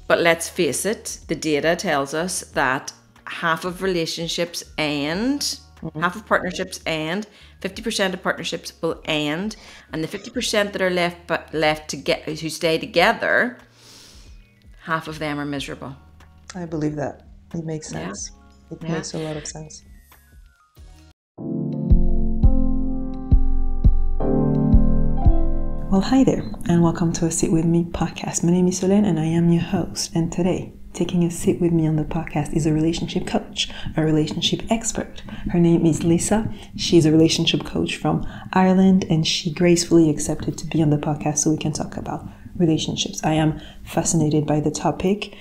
But let's face it, the data tells us that half of relationships end, half of partnerships end, 50% of partnerships will end, and the 50% that are left to get who stay together, half of them are miserable. I believe that. It makes sense. Yeah. It makes a lot of sense. Well, hi there, and welcome to a Sit With Me podcast. My name is Solène, and I am your host. And today, taking a seat with me on the podcast is a relationship coach, a relationship expert. Her name is Lisa. She's a relationship coach from Ireland, and she gracefully accepted to be on the podcast so we can talk about relationships. I am fascinated by the topic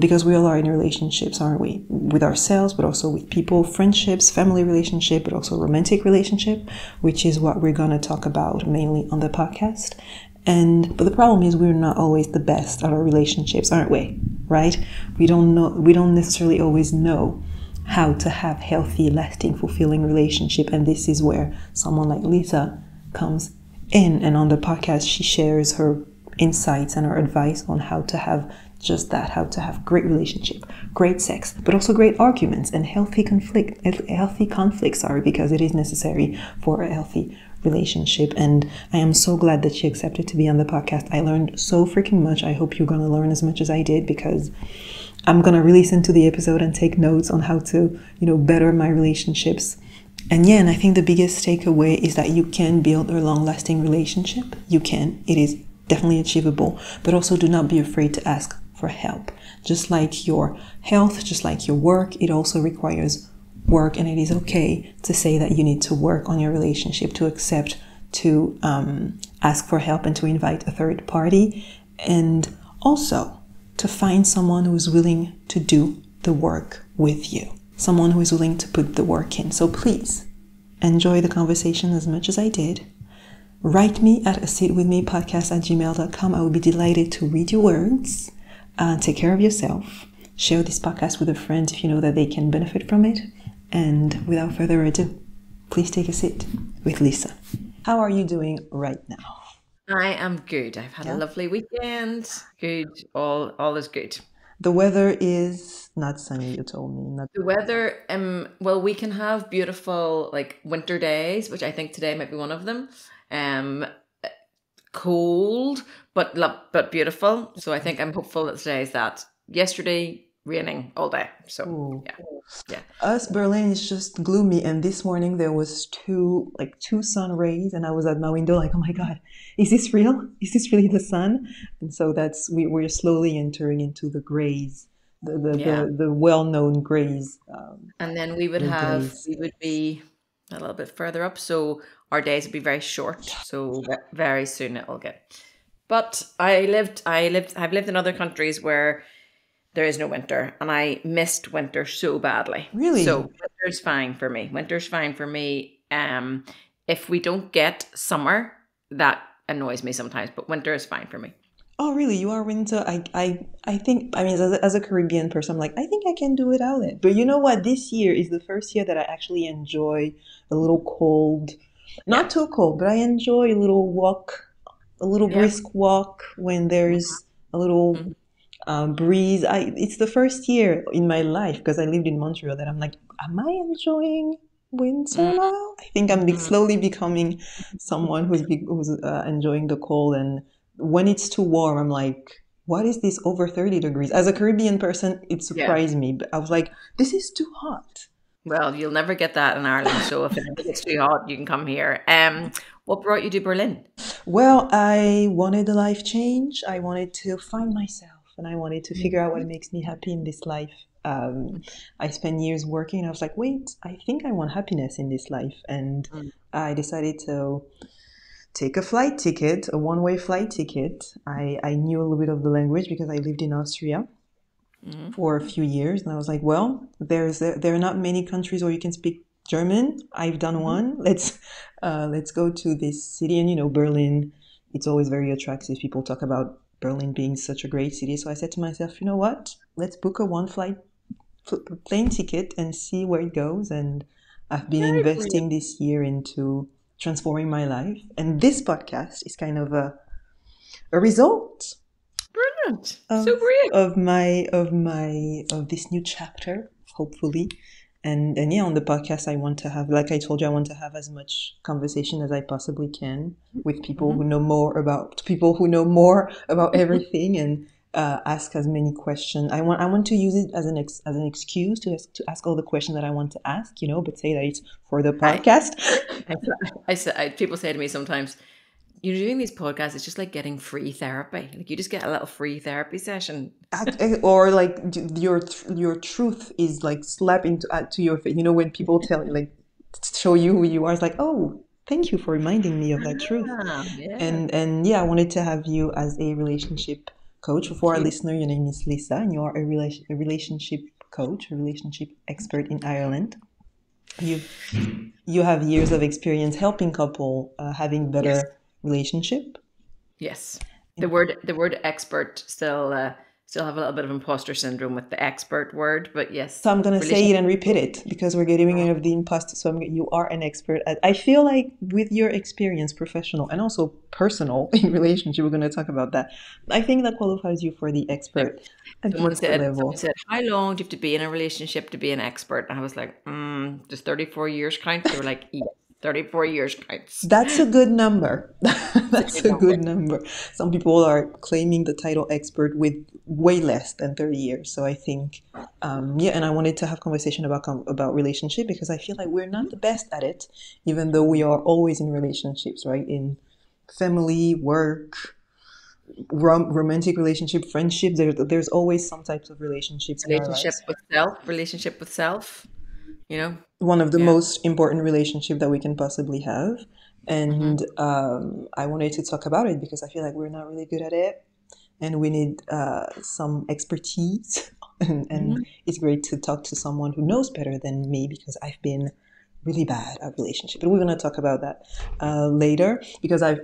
because we all are in relationships, aren't we? With ourselves, but also with people, friendships, family relationship, but also romantic relationship, which is what we're going to talk about mainly on the podcast. But the problem is we're not always the best at our relationships, aren't we? Right? We don't necessarily always know how to have healthy, lasting, fulfilling relationship. And this is where someone like Lisa comes in. And on the podcast, she shares her insights and her advice on how to have just that, how to have great relationship, great sex, but also great arguments and healthy conflicts, because it is necessary for a healthy relationship. And I am so glad that she accepted to be on the podcast. I learned so freaking much. I hope you're going to learn as much as I did, because I'm going to re-listen to the episode and take notes on how to, better my relationships. And I think the biggest takeaway is that you can build a long-lasting relationship. You can. It is definitely achievable, but also do not be afraid to ask for help. Just like your health, just like your work, it also requires work, and it is okay to say that you need to work on your relationship, to accept to ask for help and to invite a third party, and also to find someone who is willing to do the work with you, someone who is willing to put the work in. So please enjoy the conversation as much as I did. Write me at asitwithmepodcast@gmail.com. I will be delighted to read your words. Take care of yourself. Share this podcast with a friend if you know that they can benefit from it. And without further ado, please take a sit with Lisa. How are you doing right now? I am good. I've had a lovely weekend. Good. All is good. The weather is not sunny, you told me. The weather, well, we can have beautiful winter days, which I think today might be one of them. Cold, but beautiful. So I think I'm hopeful that today is that. Yesterday, raining all day. So yeah. Us, Berlin is just gloomy, and this morning there was two sun rays, and I was at my window like, oh my God, is this real? Is this really the sun? And so we're slowly entering into the grays, the well-known grays. And then we would be a little bit further up, so our days would be very short. So very soon it'll get. But I've lived in other countries where there is no winter, and I missed winter so badly. Really? So winter's fine for me. If we don't get summer, that annoys me sometimes, but winter is fine for me. Oh, really? You are winter? I think, as a Caribbean person, I'm like, I think I can do without it. But you know what? This year is the first year that I actually enjoy a little cold. Not too cold, but I enjoy a little walk, a little brisk walk when there's a little breeze. It's the first year in my life, because I lived in Montreal, that I'm like, am I enjoying winter now? I think I'm slowly becoming someone who's enjoying the cold. And when it's too warm, I'm like, what is this over 30 degrees? As a Caribbean person, it surprised me. But I was like, this is too hot. Well, you'll never get that in Ireland. So if it's too hot, you can come here. What brought you to Berlin? Well, I wanted a life change. I wanted to find myself, and I wanted to figure out what makes me happy in this life. I spent years working, and I was like, wait, I think I want happiness in this life. And I decided to take a one-way flight ticket. I knew a little bit of the language because I lived in Austria for a few years. And I was like, well, there are not many countries where you can speak German. I've done one. Let's go to this city. And, Berlin, it's always very attractive. People talk about Berlin being such a great city. So I said to myself, you know what? Let's book a plane ticket and see where it goes. And I've been investing this year into transforming my life. And this podcast is kind of a result brilliant. So brave. Of this new chapter, hopefully. And yeah, on the podcast, I want to have, like I told you, I want to have as much conversation as I possibly can with people who know more about everything, and ask as many questions. I want to use it as an excuse to ask all the questions that I want to ask, but say that it's for the I, podcast. people say to me sometimes, you're doing these podcasts, it's just like getting free therapy. Like you just get a little free therapy session. Or like your truth is like slapped to your face. When people tell you, like, show you who you are, it's like, oh, thank you for reminding me of that truth. Yeah. And yeah, I wanted to have you as a relationship coach. For our listener, your name is Lisa, and you are a relationship coach, a relationship expert in Ireland. You have years of experience helping couple having better relationship. Yes. The word expert still have a little bit of imposter syndrome with the expert word, but yes. So I'm going to say it and repeat it because we're getting rid of the imposter. So you are an expert. I feel like with your experience, professional and also personal in relationship, we're going to talk about that. I think that qualifies you for the expert Someone said, how long do you have to be in a relationship to be an expert? And I was like, does 34 years count? They were like, yeah, 34 years counts. That's a good number. That's a good number. Some people are claiming the title expert with way less than 30 years. So I think, and I wanted to have conversation about relationship because I feel like we're not the best at it, even though we are always in relationships, right? In family, work, romantic relationship, friendship. There's always some types of relationships in our lives. Relationship with self. One of the most important relationships that we can possibly have. And I wanted to talk about it because I feel like we're not really good at it and we need some expertise. And it's great to talk to someone who knows better than me because I've been really bad at relationship. But we're going to talk about that later because I've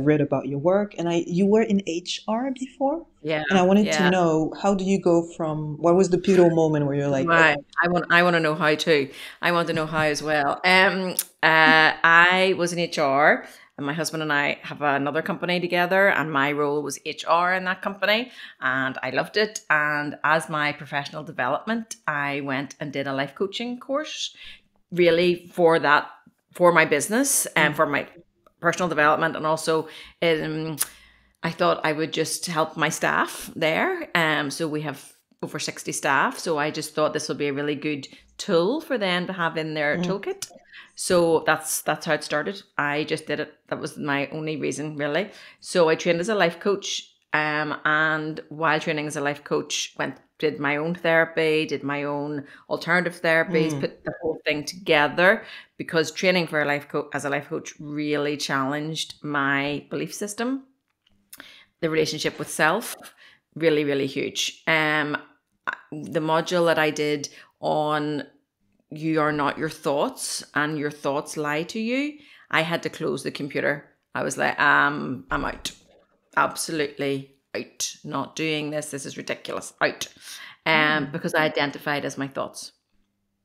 read about your work and you were in HR before. Yeah. And I wanted to know, how do you go from, what was the pivotal moment where you're like, right. I want to know how too. I want to know how as well. I was in HR and my husband and I have another company together and my role was HR in that company and I loved it. And as my professional development, I went and did a life coaching course really for my business and for my personal development. And also I thought I would just help my staff there. So we have over 60 staff. So I just thought this would be a really good tool for them to have in their toolkit. So that's how it started. I just did it. That was my only reason really. So I trained as a life coach. And while training as a life coach, did my own therapy, did my own alternative therapies, put the whole thing together because training for as a life coach really challenged my belief system, the relationship with self, really, really huge. The module that I did on you are not your thoughts and your thoughts lie to you, I had to close the computer. I was like, I'm out. Absolutely out. Not doing this. This is ridiculous. Out. Because I identified as my thoughts.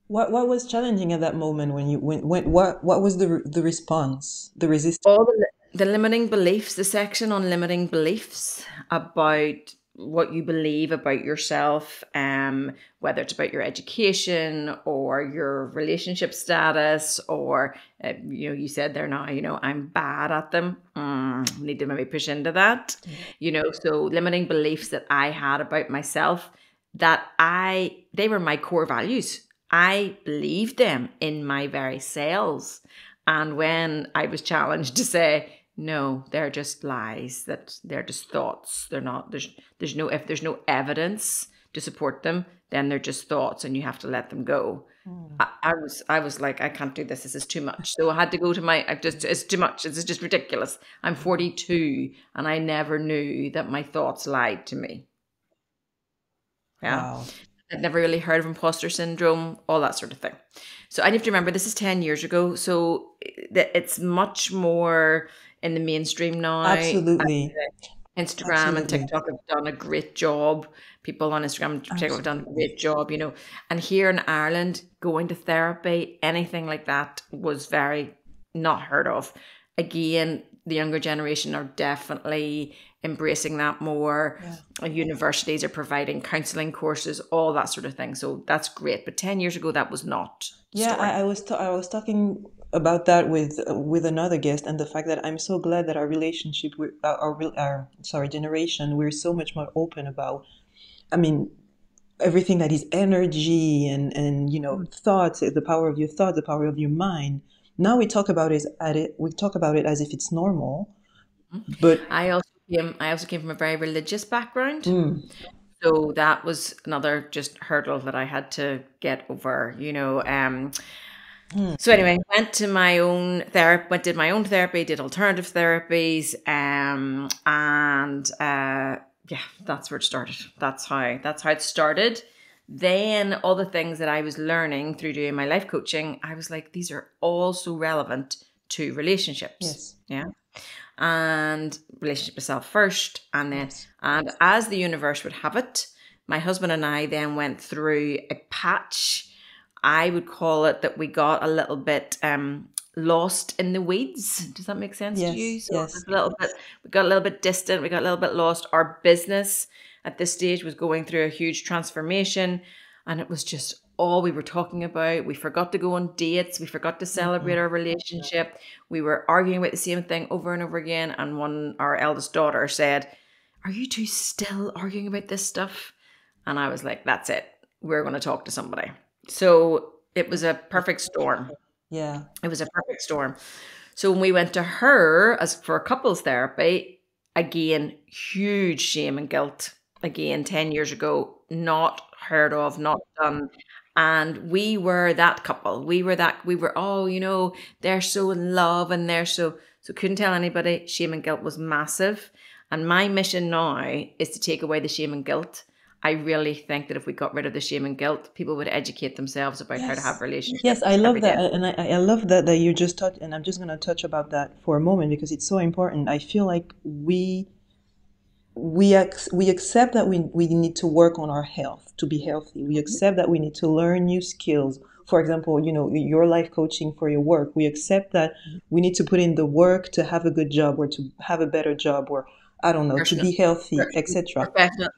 What was challenging at that moment when you went? What was the response? The resistance? All the limiting beliefs. The section on limiting beliefs about what you believe about yourself, whether it's about your education or your relationship status, or you said there now, I'm bad at them. Need to maybe push into that, So limiting beliefs that I had about myself, that they were my core values. I believed them in my very cells, and when I was challenged to say, no, they're just lies, that they're just thoughts. They're not, there's no evidence to support them, then they're just thoughts and you have to let them go. I was like, I can't do this. This is too much. So I had to go to it's too much. This is just ridiculous. I'm 42 and I never knew that my thoughts lied to me. Yeah. Wow. I'd never really heard of imposter syndrome, all that sort of thing. So I have to remember this is 10 years ago. So it's much more in the mainstream now. Absolutely. Instagram and TikTok have done a great job. People on Instagram and TikTok have done a great job, And here in Ireland, going to therapy, anything like that was very not heard of. Again, the younger generation are definitely embracing that more. Universities are providing counseling courses, all that sort of thing. So that's great. But 10 years ago, that was not the Yeah, story. I was talking about that with another guest, and the fact that I'm so glad that our relationship, our sorry, generation, we're so much more open about. I mean, everything that is energy and thoughts, the power of your thoughts, the power of your mind. Now we talk about it as if it's normal, but I also came from a very religious background. mm, So that was another just hurdle that I had to get over, So anyway, did my own therapy, did alternative therapies, and yeah, that's where it started. That's how it started. Then all the things that I was learning through doing my life coaching, I was like, these are all so relevant to relationships. yes, Yeah. And relationship to self first. yes, And as the universe would have it, my husband and I then went through a patch. I would call it that we got a little bit lost in the weeds. Does that make sense to you? yes, So it was yes, a little bit, we got a little bit distant, we got a little bit lost. Our business at this stage was going through a huge transformation, and it was just all we were talking about. We forgot to go on dates, we forgot to celebrate our relationship. We were arguing about the same thing over and over again. And our eldest daughter said, "Are you two still arguing about this stuff?" And I was like, "That's it. We're going to talk to somebody." So it was a perfect storm. yeah, It was a perfect storm. So when we went to her as for couples therapy, again, huge shame and guilt. Again, 10 years ago, not heard of, not done. And we were that couple. Oh, they're so in love and so couldn't tell anybody. Shame and guilt was massive. And my mission now is to take away the shame and guilt. I really think that if we got rid of the shame and guilt, people would educate themselves about how to have yes, yes. I relationships love every day. that, and I love that you just touched, and I'm just gonna touch about that for a moment because it's so important. I feel like we accept that we need to work on our health to be healthy. We accept that we need to learn new skills. For example, your life coaching for your work. We accept that we need to put in the work to have a good job or to have a better job or I don't know, to Personal, be healthy, etc.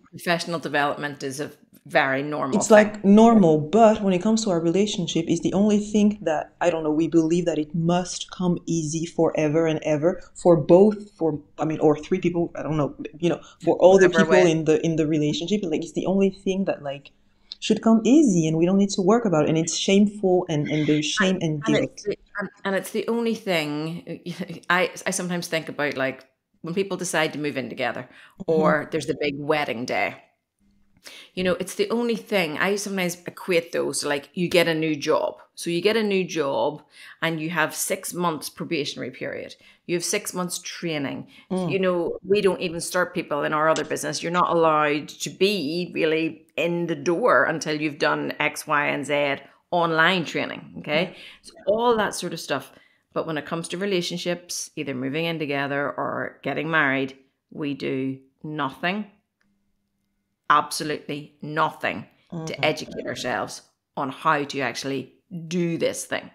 professional development is a very normal It's thing. like normal, but when it comes to our relationship, it's the only thing that I don't know. We believe that it must come easy forever and ever for both, for I mean, or three people. I don't know, for all the Whatever people way. in the relationship. Like it's the only thing that like should come easy, and we don't need to work about it. And it's shameful, and there's shame and And it's guilt. and it's the only thing I sometimes think about, like when people decide to move in together or there's the big wedding day. It's the only thing. I sometimes equate those to, like, you get a new job. So you get a new job and you have 6 months probationary period. You have 6 months training. Mm, We don't even start people in our other business. You're not allowed to be really in the door until you've done X, Y, and Z online training. yeah. Okay. So all that sort of stuff. But when it comes to relationships, either moving in together or getting married, we do nothing, absolutely nothing, to Mhm. educate ourselves on how to actually do this thing.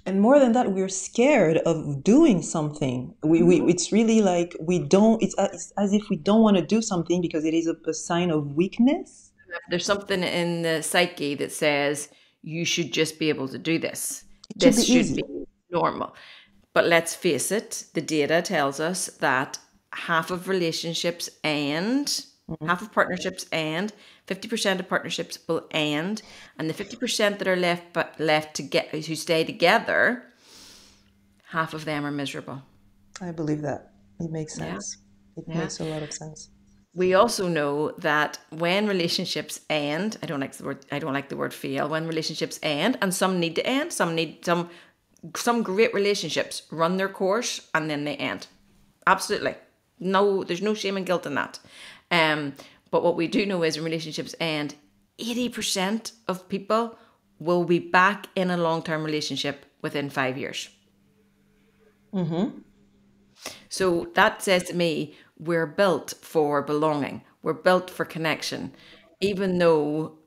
And more than that, we're scared of doing something. It's really like we don't. It's as if we don't want to do something because it is a sign of weakness. There's something in the psyche that says you should just be able to do this. It should be This should easy. be normal. But let's face it, the data tells us that half of relationships end, Mhm. half of partnerships end, 50% of partnerships will end, and the 50% that are left to get who stay together, half of them are miserable. I believe that. It makes Yeah, sense. It yeah. makes a lot of sense. We also know that when relationships end, I don't like the word fail. When relationships end, and some need to end, some great relationships run their course and then they end. Absolutely. No, there's no shame and guilt in that. But what we do know is when relationships end, 80% of people will be back in a long-term relationship within 5 years. Mm-hmm. So that says to me, we're built for belonging. We're built for connection. Even though,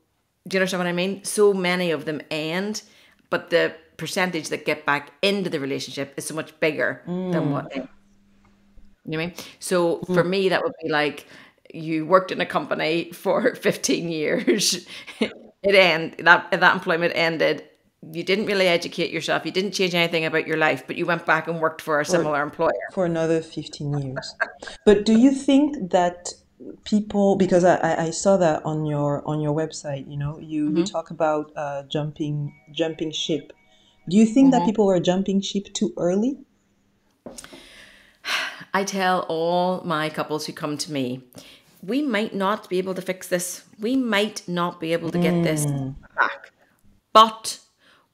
do you understand what I mean? So many of them end, but the percentage that get back into the relationship is so much bigger than what. You know what I mean? So for me, that would be like you worked in a company for 15 years. That employment ended. You didn't really educate yourself. You didn't change anything about your life, but you went back and worked for a For similar employer. for another 15 years. But do you think that people, because I saw that on your website, you know, you talk about jumping ship. Do you think that people are jumping ship too early? I tell all my couples who come to me, we might not be able to fix this. We might not be able to get this back. But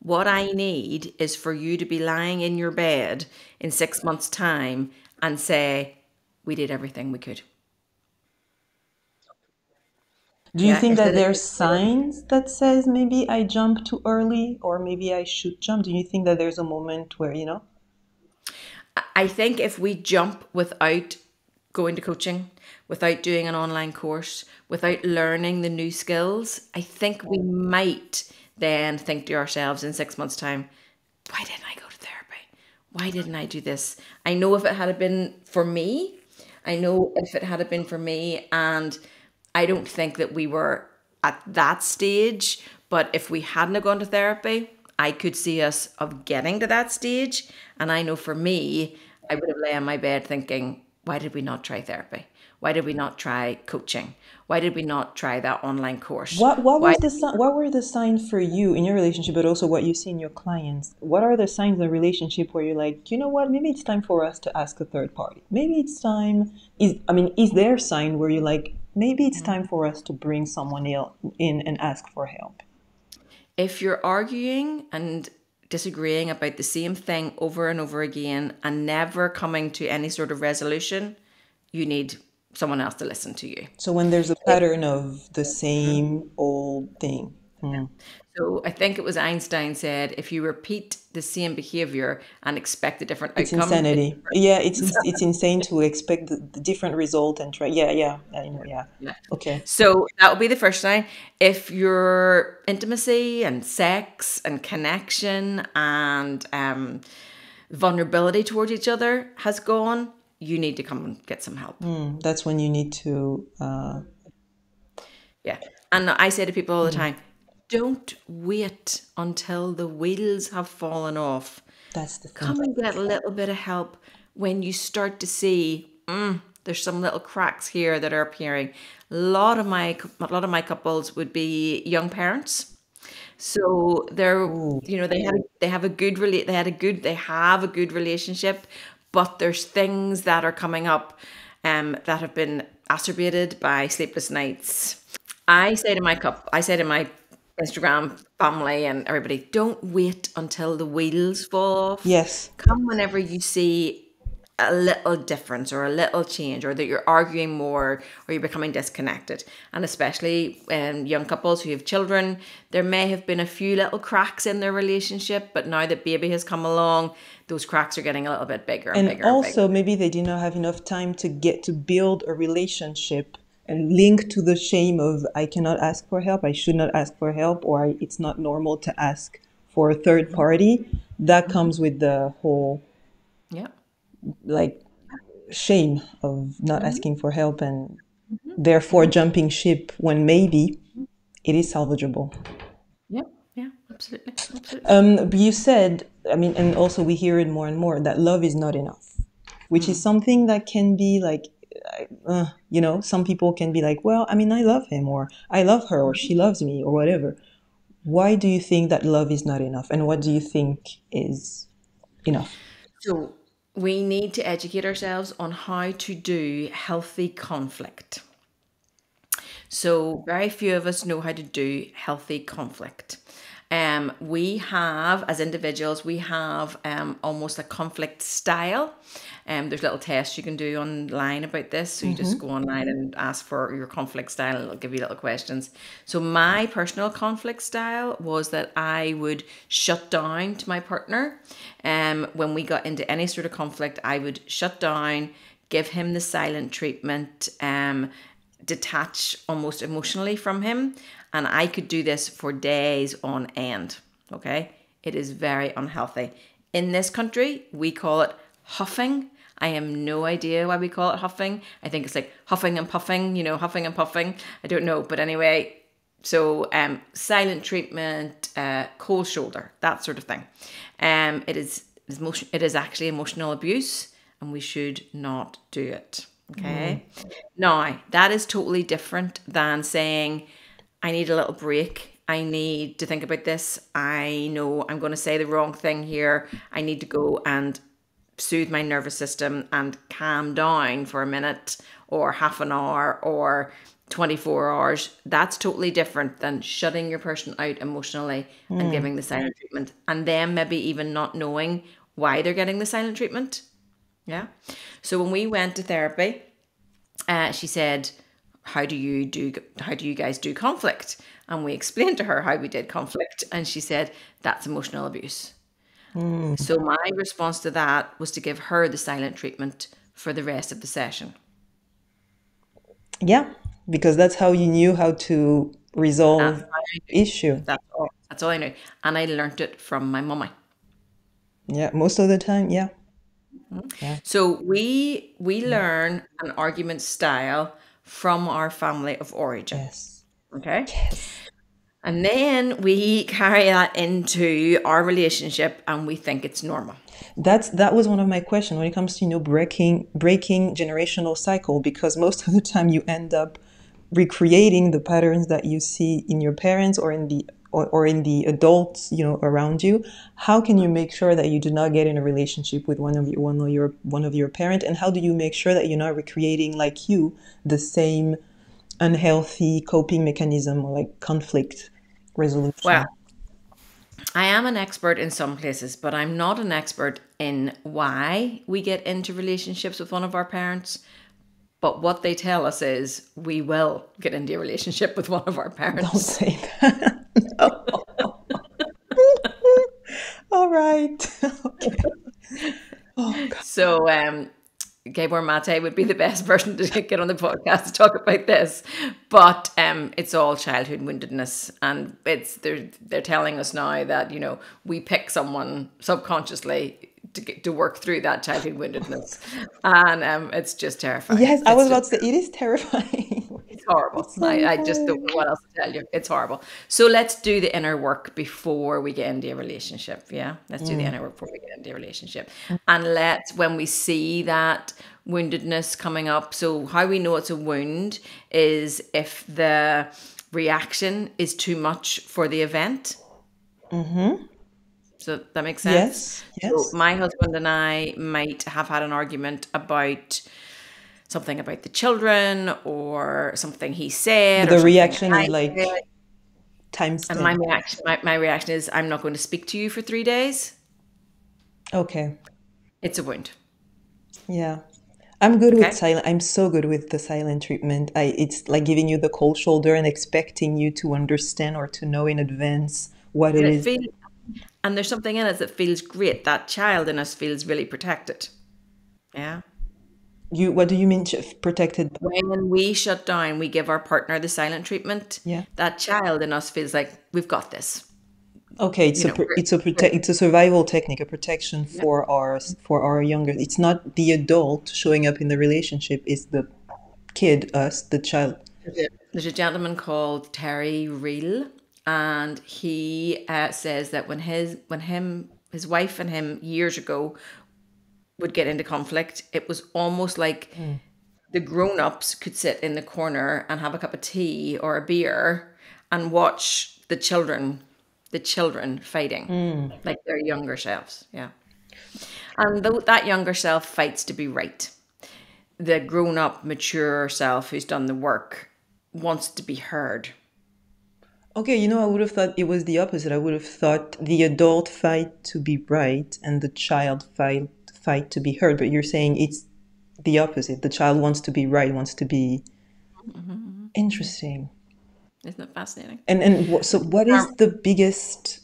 what I need is for you to be lying in your bed in 6 months' time and say, we did everything we could. Do you Yeah, think that instead of, there's signs that says maybe I jump too early or maybe I should jump? Do you think that there's a moment where, you know? I think if we jump without going to coaching, without doing an online course, without learning the new skills, I think we might then think to ourselves in 6 months' time, why didn't I go to therapy? Why didn't I do this? I know if it had been for me, I know if it had been for me, and I don't think that we were at that stage. But if we hadn't have gone to therapy, I could see us of getting to that stage. And I know for me, I would have lay on my bed thinking, why did we not try therapy? Why did we not try coaching? Why did we not try that online course? What Why was the what were the signs for you in your relationship, but also what you see in your clients? What are the signs in a relationship where you're like, you know what, maybe it's time for us to ask a third party. Maybe it's time. Is there a sign where you're like, maybe it's time for us to bring someone else in and ask for help? if you're arguing and disagreeing about the same thing over and over again and never coming to any sort of resolution, you need someone else to listen to you. So when there's a pattern of the same old thing. So I think it was Einstein said, if you repeat the same behavior and expect a different It's outcome, insanity. Yeah, it's insane to expect the different result and try. Yeah, yeah, I know. Yeah. yeah. Okay. So that would be the first sign. If your intimacy and sex and connection and vulnerability towards each other has gone, you need to come and get some help. That's when you need to. Yeah. And I say to people all the time, don't wait until the wheels have fallen off. That's the thing. Come and get a little bit of help when you start to see there's some little cracks here that are appearing. A lot of my couples would be young parents. So they're, Ooh. they have a good relationship, but there's things that are coming up that have been exacerbated by sleepless nights. I say to my Instagram family and everybody, don't wait until the wheels fall off. Yes. Come whenever you see a little difference or a little change, or that you're arguing more or you're becoming disconnected. And especially young couples who have children, there may have been a few little cracks in their relationship, but now that baby has come along, those cracks are getting a little bit bigger and And bigger and bigger. also, maybe they did not have enough time to get to build a relationship and link to the shame of I cannot ask for help, I should not ask for help, or it's not normal to ask for a third party. That comes with the whole Yeah. like shame of not asking for help and therefore jumping ship when maybe it is salvageable. Yeah. Yeah. Absolutely. Absolutely. But you said, and also we hear it more and more that love is not enough, which is something that can be like, some people can be like, well, I love him or I love her or she loves me or whatever. Why do you think that love is not enough? And what do you think is enough? So we need to educate ourselves on how to do healthy conflict. So very few of us know how to do healthy conflict. We have, as individuals, we have almost a conflict style. There's little tests you can do online about this. So you just go online and ask for your conflict style and it'll give you little questions. So my personal conflict style was that I would shut down to my partner. When we got into any sort of conflict, I would shut down, give him the silent treatment, detach almost emotionally from him. And I could do this for days on end. Okay. It is very unhealthy. In this country, we call it huffing I have no idea why we call it huffing. I think it's like huffing and puffing, huffing and puffing. I don't know. But anyway, so silent treatment, cold shoulder, that sort of thing. It is actually emotional abuse, and we should not do it. Okay. Now, that is totally different than saying, I need a little break. I need to think about this. I know I'm going to say the wrong thing here. I need to go and soothe my nervous system and calm down for a minute or half an hour or 24 hours. That's totally different than shutting your person out emotionally and giving the silent treatment, and then maybe even not knowing why they're getting the silent treatment. Yeah. So when we went to therapy, she said, how do you guys do conflict? And we explained to her how we did conflict, and she said, that's emotional abuse. So my response to that was to give her the silent treatment for the rest of the session. Yeah, because that's how you knew how to resolve issue. That's all I knew. And I learned it from my mummy. Yeah, most of the time, yeah. So we learn an argument style from our family of origin. Yes. Okay. Yes. And then we carry that into our relationship and we think it's normal. That was one of my questions when it comes to, breaking generational cycle, because most of the time you end up recreating the patterns that you see in your parents or in the adults, around you. How can you make sure that you do not get in a relationship with one of your parent, and how do you make sure that you're not recreating, like you, the same unhealthy coping mechanism or like conflict resolution? Well, I am an expert in some places, but I'm not an expert in why we get into relationships with one of our parents. But what they tell us is we will get into a relationship with one of our parents. Don't say that. All right. Okay. Oh, God. So, Gabor Mate would be the best person to get on the podcast to talk about this, but it's all childhood woundedness, and they're telling us now that we pick someone subconsciously to work through that childhood woundedness, and it's just terrifying. Yes, I was about to say it is terrifying. It's horrible. I just don't know what else to tell you. It's horrible. So let's do the inner work before we get into a relationship. Yeah, let's do the inner work before we get into a relationship. And when we see that woundedness coming up, so how we know it's a wound is if the reaction is too much for the event. So that makes sense? Yes. So my husband and I might have had an argument about something about the children or something he said. The or reaction is I like said. time stamp. And my reaction is, I'm not going to speak to you for 3 days. Okay. It's a wound. Yeah. I'm good with silent. I'm so good with the silent treatment. It's like giving you the cold shoulder and expecting you to understand or to know in advance what it is. And there's something in us that feels great. That child in us feels really protected. Yeah. What do you mean protected? When we shut down, we give our partner the silent treatment. Yeah. That child in us feels like we've got this. Okay, it's a survival technique, a protection for our younger. It's not the adult showing up in the relationship. It's the kid, us, the child. There's a gentleman called Terry Real, and he says that when his wife and him years ago would get into conflict, it was almost like the grown-ups could sit in the corner and have a cup of tea or a beer and watch the children fighting like their younger selves. Yeah. And that younger self fights to be right. The grown-up mature self who's done the work wants to be heard. Okay, I would have thought it was the opposite. I would have thought the adult fight to be right and the child fight to be heard, but you're saying it's the opposite. The child wants to be right, wants to be interesting. Isn't it fascinating? And so what is the biggest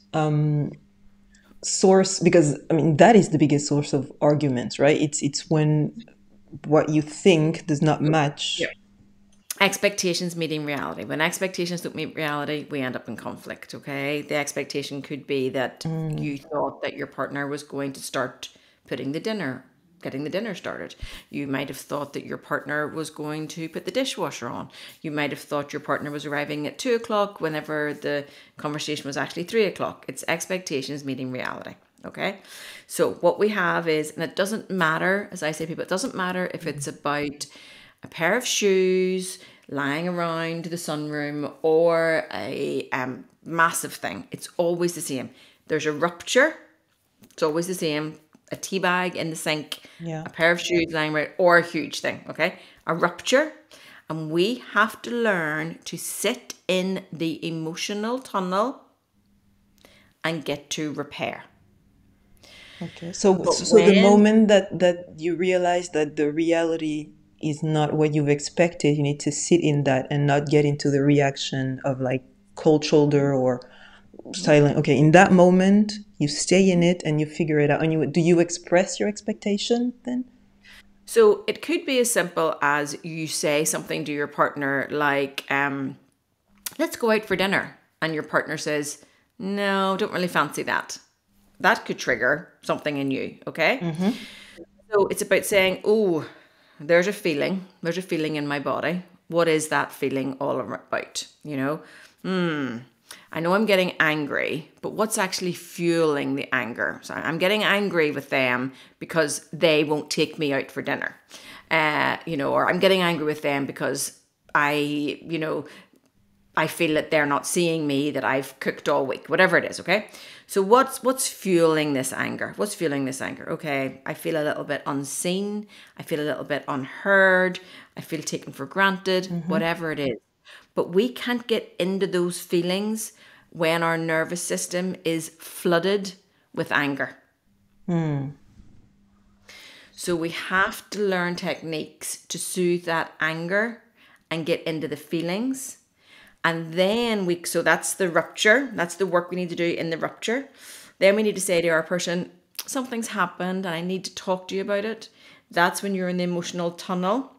source? Because that is the biggest source of arguments, right? It's when what you think does not match. Yeah. Expectations meeting reality. When expectations don't meet reality, we end up in conflict. Okay, the expectation could be that you thought that your partner was going to start putting the dinner getting the dinner started. You might have thought that your partner was going to put the dishwasher on. You might have thought your partner was arriving at 2 o'clock whenever the conversation was actually 3 o'clock. It's expectations meeting reality. Okay. So what we have is, and it doesn't matter, as I say to people, it doesn't matter if it's about a pair of shoes lying around the sunroom or a massive thing. It's always the same. There's a rupture. It's always the same. A tea bag in the sink, a pair of shoes lying around, or a huge thing, okay? A rupture. And we have to learn to sit in the emotional tunnel and get to repair. Okay. So the moment that you realize that the reality is not what you've expected, you need to sit in that and not get into the reaction of like cold shoulder or silent. Okay, in that moment, you stay in it and you figure it out. And do you express your expectation then? So it could be as simple as you say something to your partner like, let's go out for dinner. And your partner says, no, don't really fancy that. That could trigger something in you, okay? Mm-hmm. So it's about saying, oh, there's a feeling in my body. What is that feeling all about? I know I'm getting angry, but what's actually fueling the anger? So I'm getting angry with them because they won't take me out for dinner. Or I'm getting angry with them because I feel that they're not seeing me, that I've cooked all week, whatever it is, okay? So what's fueling this anger? What's fueling this anger? Okay, I feel a little bit unseen. I feel a little bit unheard. I feel taken for granted, whatever it is. But we can't get into those feelings when our nervous system is flooded with anger. So we have to learn techniques to soothe that anger and get into the feelings. And then so that's the rupture. That's the work we need to do in the rupture. Then we need to say to our person, something's happened and I need to talk to you about it. That's when you're in the emotional tunnel.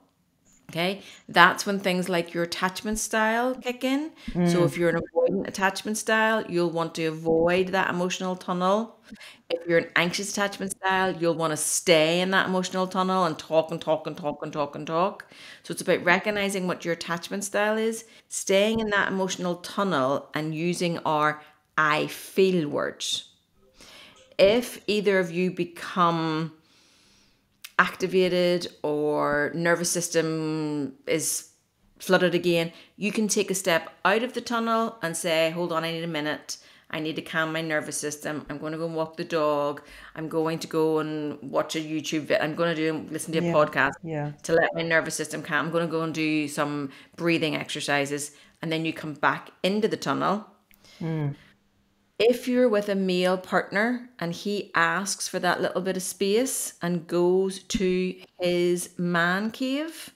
Okay, that's when things like your attachment style kick in. So if you're an avoidant attachment style, you'll want to avoid that emotional tunnel. If you're an anxious attachment style, you'll want to stay in that emotional tunnel and talk and talk and talk and talk and talk. So it's about recognizing what your attachment style is, staying in that emotional tunnel and using our I feel words. If either of you become activated or nervous system is flooded again, you can take a step out of the tunnel and say, hold on, I need a minute. I need to calm my nervous system. I'm going to go and walk the dog. I'm going to go and watch a YouTube video. I'm going to listen to a podcast to let my nervous system calm. I'm going to go and do some breathing exercises. And then you come back into the tunnel. If you're with a male partner and he asks for that little bit of space and goes to his man cave,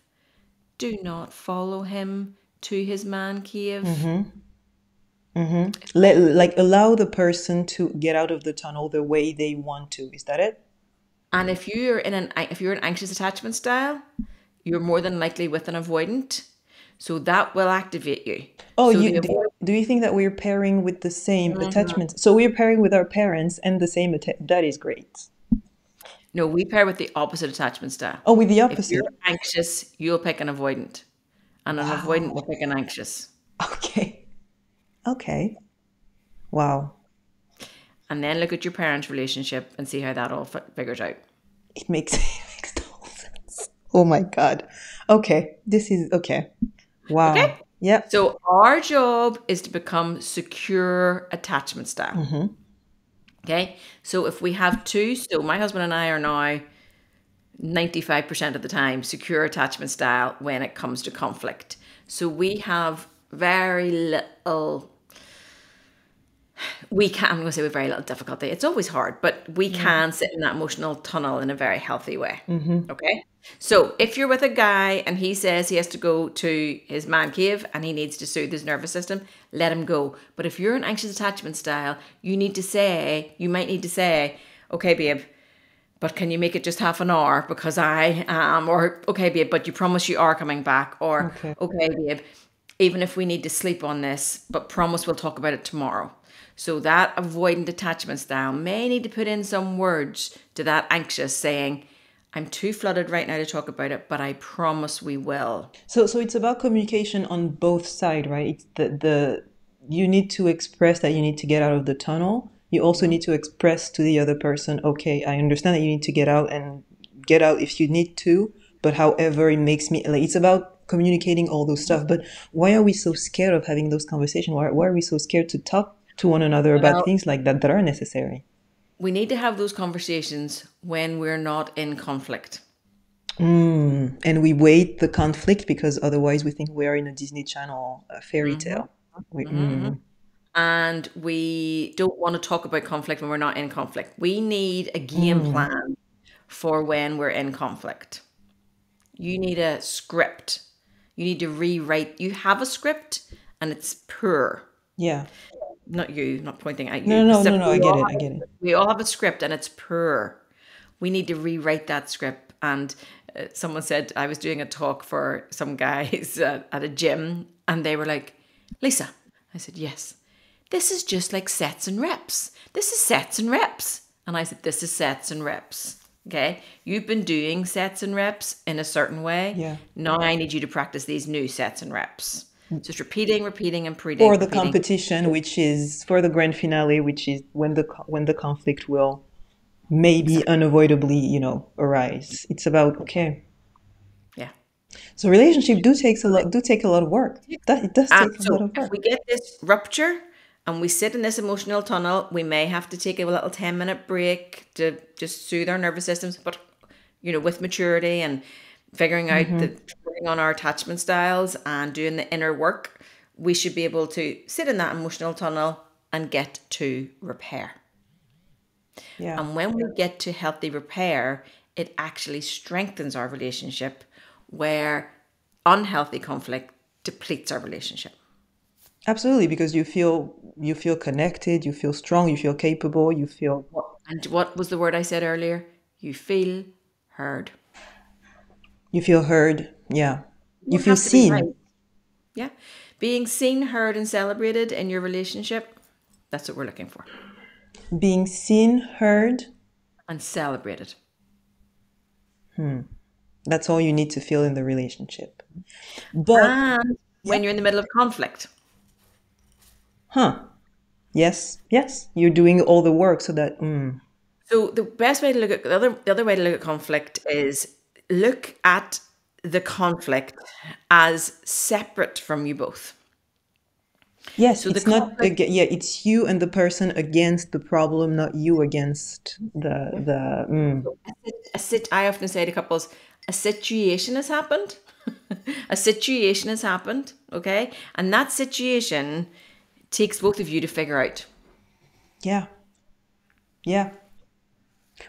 do not follow him to his man cave. Allow the person to get out of the tunnel the way they want to. Is that it? And if you're an anxious attachment style, you're more than likely with an avoidant. So that will activate you. Oh, so do you think that we're pairing with the same attachments? So we're pairing with our parents and the same that is great. No, we pair with the opposite attachment style. Oh, with the opposite. If you're anxious, you'll pick an avoidant. And an avoidant will pick an anxious. Okay. Wow. And then look at your parents' relationship and see how that all figures out. It makes total sense. Oh my God. Okay. This is okay. Wow. Okay. Yeah. So our job is to become secure attachment style. Okay. So if we have two, so my husband and I are now 95% of the time secure attachment style when it comes to conflict. So we have very little, I'm going to say with very little difficulty. It's always hard, but we can sit in that emotional tunnel in a very healthy way. Okay. So if you're with a guy and he says he has to go to his man cave and he needs to soothe his nervous system, let him go. But if you're an anxious attachment style, you might need to say, okay, babe, but can you make it just half an hour because I am, or okay, babe, but you promise you are coming back, or okay, babe, even if we need to sleep on this, but promise we'll talk about it tomorrow. So that avoidant attachment style may need to put in some words to that anxious saying, I'm too flooded right now to talk about it, but I promise we will. So it's about communication on both sides, right? It's the you need to express that you need to get out of the tunnel. You also need to express to the other person, okay, I understand that you need to get out and get out if you need to, but however it makes me like it's about communicating all those stuff. But why are we so scared of having those conversations? Why are we so scared to talk to one another about Well, things like that that are necessary? we need to have those conversations when we're not in conflict. And we wait the conflict because otherwise we think we are in a Disney Channel fairy tale. And we don't want to talk about conflict when we're not in conflict. We need a game plan for when we're in conflict. You need a script. You need to rewrite. You have a script and it's poor. Yeah. Not you, not pointing at you. No. I get it. I get it. We all have a script and it's poor. We need to rewrite that script. And someone said, I was doing a talk for some guys at a gym and they were like, Lisa. I said, yes. This is just like sets and reps. This is sets and reps. And I said, this is sets and reps. Okay. You've been doing sets and reps in a certain way. Yeah. Now I need you to practice these new sets and reps. Just repeating and repeating. For the competition, which is for the grand finale, which is when the conflict will maybe unavoidably, arise. It's about, okay. Yeah. So relationship take a lot of work. It does take a lot of work. If we get this rupture and we sit in this emotional tunnel, we may have to take a little 10-minute break to just soothe our nervous systems. But, with maturity and figuring out working on our attachment styles and doing the inner work, we should be able to sit in that emotional tunnel and get to repair. Yeah. And when we get to healthy repair, it actually strengthens our relationship, where unhealthy conflict depletes our relationship. Absolutely, because you feel connected, you feel strong, you feel capable, you feel. And what was the word I said earlier? You feel heard. You feel heard, yeah. You feel have to be seen. right. Yeah. Being seen, heard, and celebrated in your relationship, that's what we're looking for. Being seen, heard, and celebrated. That's all you need to feel in the relationship. But And when you're in the middle of conflict. Yes. You're doing all the work so that. So the best way to look at the other way to look at conflict is look at the conflict as separate from you both. Yes, So it's not. It's you and the person against the problem, not you against the. I often say to couples, a situation has happened. A situation has happened, okay? And that situation takes both of you to figure out. Yeah.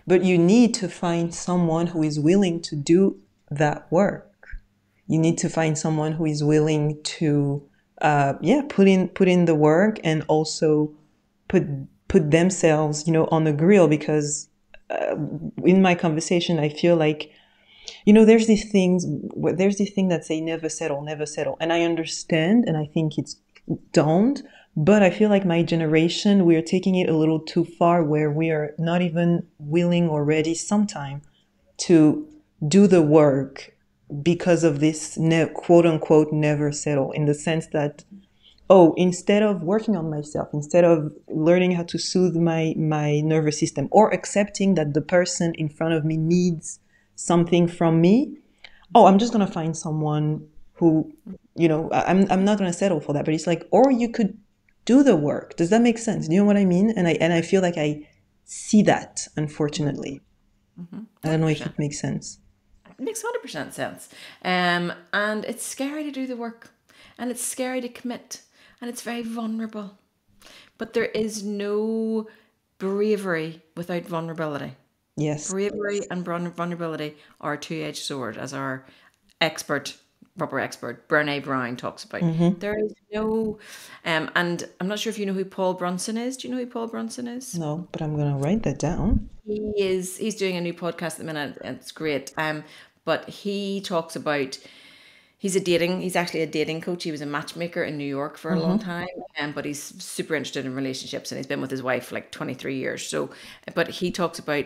But you need to find someone who is willing to do that work. You need to find someone who is willing to, put in the work and also put themselves, on the grill. Because in my conversation, I feel like, there's these thing that say never settle, and I understand, and I think it's don't. But I feel like my generation, we are taking it a little too far, where we are not even willing or ready sometime to do the work because of this quote unquote never settle, in the sense that, instead of working on myself, instead of learning how to soothe my nervous system, or accepting that the person in front of me needs something from me, I'm just going to find someone who, I'm not going to settle for that. But it's like, or you could do the work. Does that make sense? Do you know what I mean? And I feel like I see that, unfortunately. I don't know if it makes sense. It makes 100% sense. And it's scary to do the work, and it's scary to commit, and it's very vulnerable. But there is no bravery without vulnerability. Yes. Bravery and vulnerability are a two-edged sword, as our proper expert, Brené Brown, talks about. There is no, and I'm not sure if you know who Paul Brunson is. Do you know who Paul Brunson is? No, but I'm going to write that down. He's doing a new podcast at the minute, and it's great. But he talks about, he's actually a dating coach. He was a matchmaker in New York for a long time, but he's super interested in relationships, and he's been with his wife for like 23 years. So, but he talks about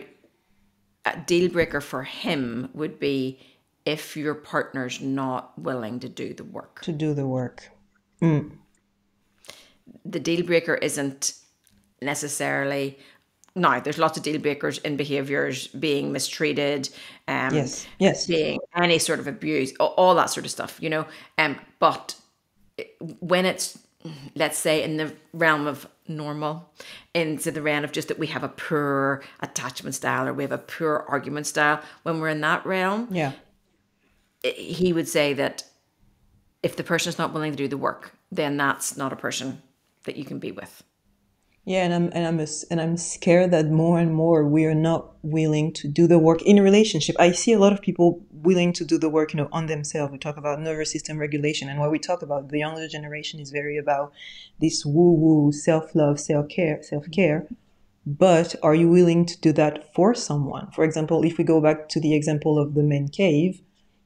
a deal breaker for him would be if your partner's not willing to do the work. To do the work. The deal breaker isn't necessarily, now there's lots of deal breakers in behaviors, being mistreated, Yes. being any sort of abuse, all that sort of stuff, you know. But when it's, let's say, in the realm of normal, into the realm of just that we have a poor attachment style or we have a poor argument style, when we're in that realm, Yeah. he would say that if the person is not willing to do the work, then that's not a person that you can be with. Yeah, and I'm scared that more and more we are not willing to do the work in a relationship. I see a lot of people willing to do the work, on themselves. We talk about nervous system regulation, and what we talk about, the younger generation is very about this woo-woo, self-love, self-care. But are you willing to do that for someone? For example, if we go back to the example of the man cave,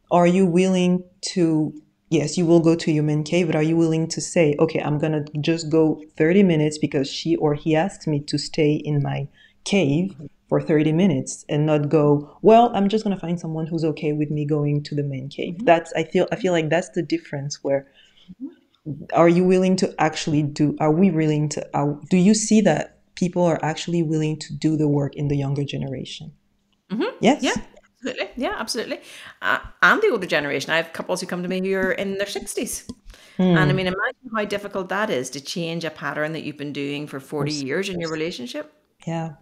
are you willing to, yes, you will go to your man cave, but are you willing to say, okay, I'm going to just go 30 minutes because she or he asked me to stay in my cave for 30 minutes and not go, well, I'm just going to find someone who's okay with me going to the man cave. I feel like that's the difference where are you willing to actually are we willing to, do you see that people are actually willing to do the work in the younger generation? Yes? Yeah, absolutely. Yeah, absolutely. And the older generation. I have couples who come to me who are in their 60s. And I mean, imagine how difficult that is to change a pattern that you've been doing for 40 years in your relationship. Yeah.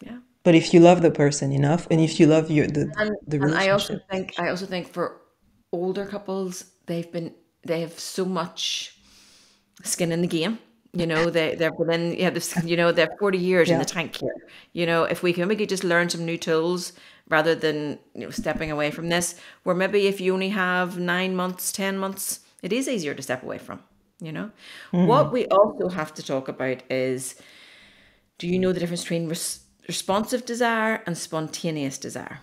Yeah. But if you love the person enough, and if you love the And relationship, I also think for older couples, they have so much skin in the game. You know, they're within, they're 40 years in yeah, the tank here. You know, if we can maybe just learn some new tools rather than, stepping away from this, where maybe if you only have 9 months, 10 months, it is easier to step away from, What we also have to talk about is, do you know the difference between responsive desire and spontaneous desire?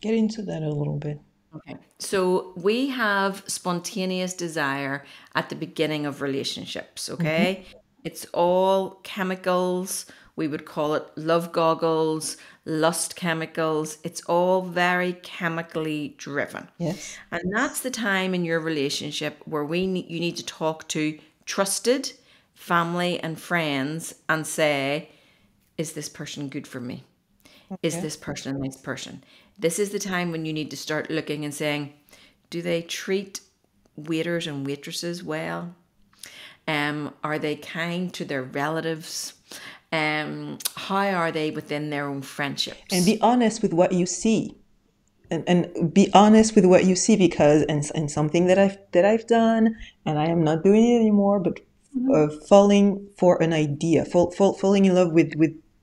get into that a little bit. Okay. So we have spontaneous desire at the beginning of relationships, okay? It's all chemicals. We would call it love goggles, lust chemicals. It's all very chemically driven. Yes. And that's the time in your relationship where you need to talk to trusted family and friends and say, is this person good for me? Is this person a nice person? This is the time when you need to start looking and saying, do they treat waiters and waitresses well? Are they kind to their relatives? How are they within their own friendships? And be honest with what you see. And be honest with what you see, because and something that I've done, and I am not doing it anymore, but falling for an idea, falling in love with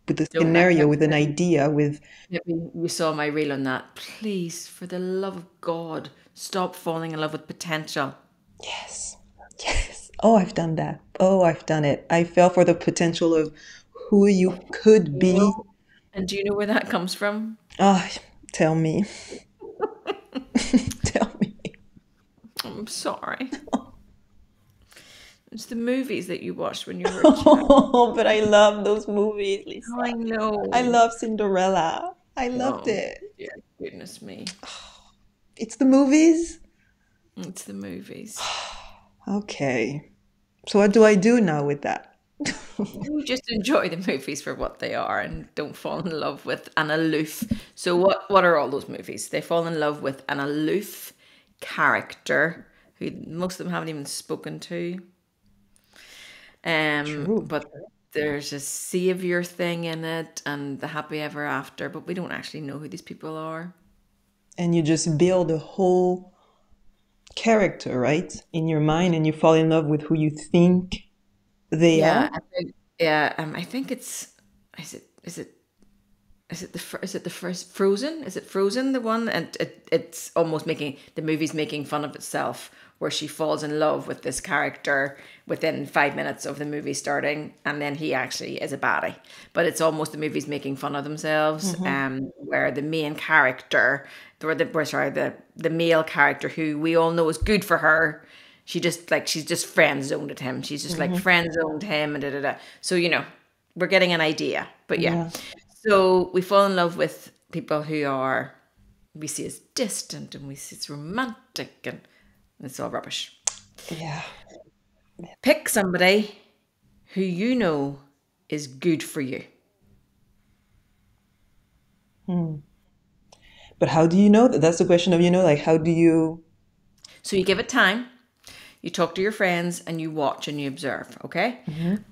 the scenario, with an idea, with You saw my reel on that. Please, for the love of God, stop falling in love with potential. yes. Oh, I've done that. Oh, I've done it. I fell for the potential of who you could be. And do you know where that comes from? Oh, tell me. Tell me. I'm sorry. It's the movies that you watched when you were a child. Oh, but I love those movies, Lisa. I know. I love Cinderella. I loved it. Dear goodness me. It's the movies? It's the movies. Okay. So what do I do now with that? You just enjoy the movies for what they are and don't fall in love with an aloof. So what are all those movies? They fall in love with an aloof character who most of them haven't even spoken to. True. But there's a savior thing in it and the happy ever after, but we don't actually know who these people are. And you just build a whole character, right? In your mind, and you fall in love with who you think they are. I think it's is it the first Frozen? Is it Frozen, the one? And it's almost the movie's making fun of itself, where she falls in love with this character within 5 minutes of the movie starting, and then he actually is a baddie. But it's almost the movie's making fun of themselves, where the main character, the male character who we all know is good for her, she's just friend zoned at him. She's just like friend zoned him and da da da. So we're getting an idea, but yeah. So we fall in love with people who are, we see as distant and we see as romantic, and it's all rubbish. Yeah. Pick somebody who you know is good for you. But how do you know that? That's the question of, like, how do you... So you give it time, you talk to your friends, and you watch and you observe, okay?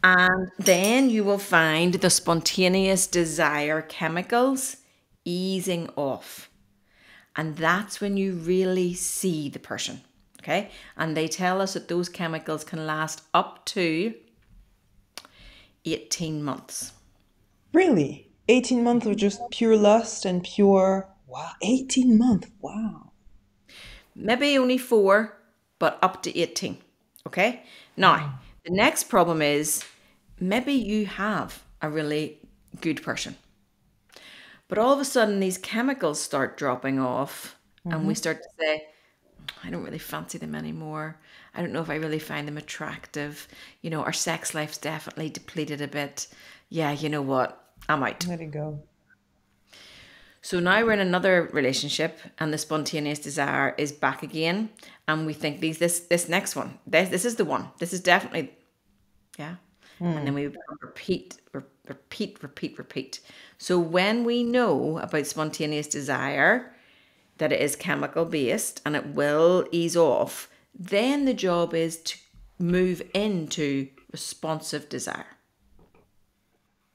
And then you will find the spontaneous desire chemicals easing off. And that's when you really see the person, okay? And they tell us that those chemicals can last up to 18 months. Really? 18 months of just pure lust and pure... Wow, 18 months. Wow. Maybe only 4, but up to 18, okay? Now, the next problem is maybe you have a really good person. But all of a sudden, these chemicals start dropping off, and we start to say, I don't really fancy them anymore. I don't know if I really find them attractive. Our sex life's definitely depleted a bit. Yeah, you know what? I'm out. Let it go. So now we're in another relationship, and the spontaneous desire is back again. And we think this next one, this is the one. This is definitely, yeah. And then we repeat. So when we know about spontaneous desire, that it is chemical based and it will ease off, then the job is to move into responsive desire.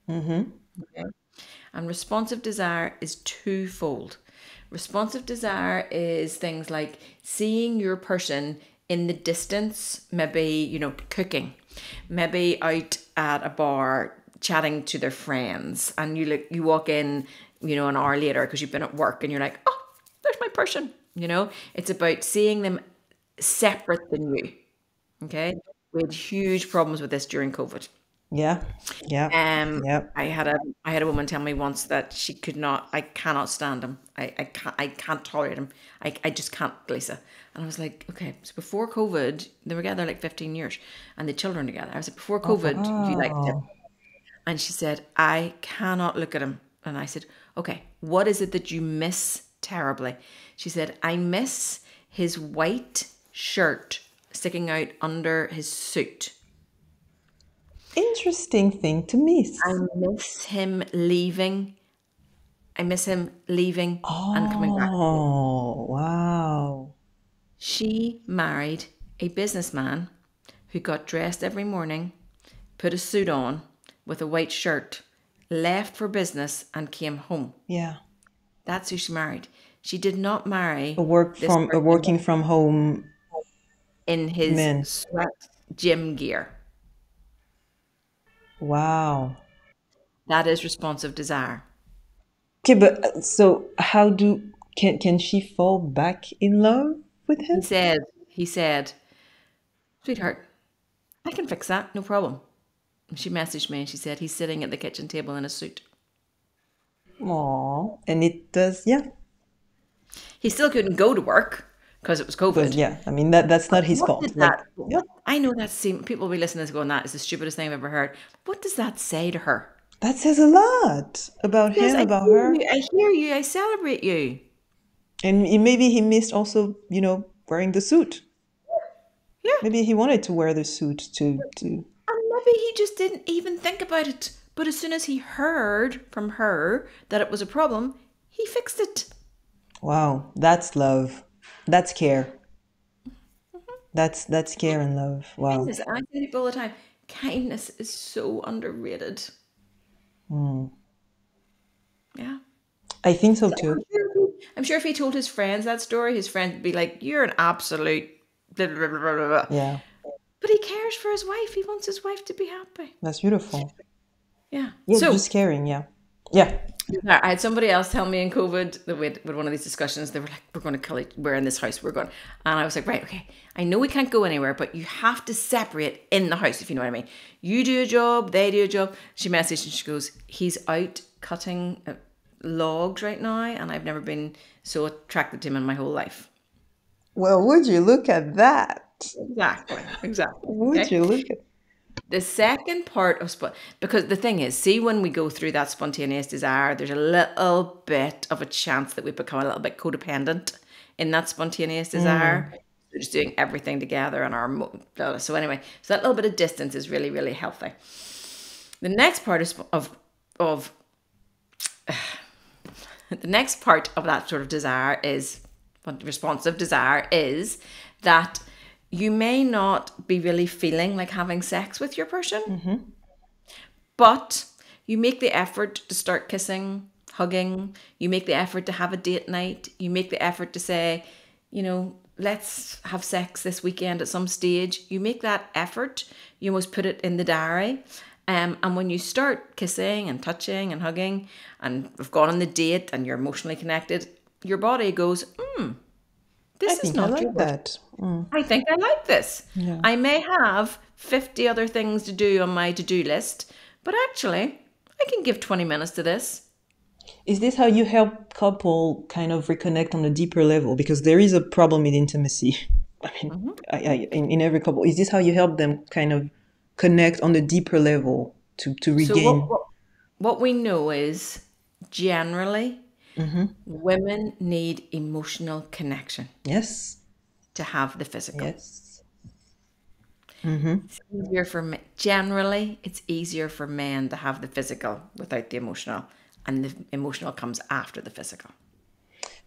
Okay. And responsive desire is twofold. Responsive desire is things like seeing your person in the distance, maybe, cooking, maybe out at a bar chatting to their friends, and you walk in, an hour later because you've been at work, and you're like, oh, there's my person. It's about seeing them separate than you. Okay. We had huge problems with this during COVID. Yeah. I had a woman tell me once that I cannot stand him. I can't tolerate him. I just can't, Lisa. And I was like, okay, so before COVID, they were together like 15 years and the children together. I was like, before COVID, you liked him? And she said, I cannot look at him. And I said, okay, what is it that you miss terribly? She said, I miss his white shirt sticking out under his suit. Interesting thing to miss. I miss him leaving. And coming back. Oh, wow. She married a businessman who got dressed every morning, put a suit on with a white shirt, left for business and came home. Yeah. That's who she married. She did not marry A working from home in his man. sweat gym gear. Wow. That is responsive desire. Okay, but so can she fall back in love with him? He said, sweetheart, I can fix that, no problem. And she messaged me and she said he's sitting at the kitchen table in a suit. Aww. And it does, yeah. He still couldn't go to work because it was COVID. But yeah, I mean that's not his fault. I know people will be listening to this going, that is the stupidest thing I've ever heard. What does that say to her? That says a lot about him, about her. I hear you. I celebrate you. And maybe he missed also, wearing the suit. Yeah. Maybe he wanted to wear the suit to. And maybe he just didn't even think about it. But as soon as he heard from her that it was a problem, he fixed it. Wow, that's love. That's care. That's care and love. Wow. Kindness. I say to people all the time, kindness is so underrated. Yeah. I think so too. I'm sure if he told his friends that story, his friends would be like, you're an absolute blah, blah, blah, blah, blah. Yeah. But he cares for his wife. He wants his wife to be happy. That's beautiful. Yeah. Yeah, just caring, yeah. Yeah. I had somebody else tell me in COVID that with one of these discussions, they were like, we're going to kill it. We're in this house. We're going. And I was like, right, okay. I know we can't go anywhere, but you have to separate in the house, if you know what I mean. You do a job, they do a job. She messaged and she goes, he's out cutting logs right now, and I've never been so attracted to him in my whole life. Well, would you look at that? Exactly. Would you look at The second part of because the thing is, see, when we go through that spontaneous desire, there's a little bit of a chance that we become a little bit codependent in that spontaneous desire. We're just doing everything together and our so anyway, so that little bit of distance is really, really healthy. The next part of the next part of that sort of desire is responsive desire is that you may not be really feeling like having sex with your person, but you make the effort to start kissing, hugging. You make the effort to have a date night. You make the effort to say, let's have sex this weekend at some stage. You make that effort. You almost put it in the diary. And when you start kissing and touching and hugging and have gone on the date and you're emotionally connected, your body goes, this is not like that. I think I like this. Yeah. I may have 50 other things to do on my to-do list, but actually, I can give 20 minutes to this. Is this how you help couple kind of reconnect on a deeper level? Because there is a problem with intimacy. I mean, in every couple. Is this how you help them kind of connect on a deeper level to regain? So what we know is generally women need emotional connection Yes. to have the physical. Yes. It's easier for men. Generally, it's easier for men to have the physical without the emotional, and the emotional comes after the physical.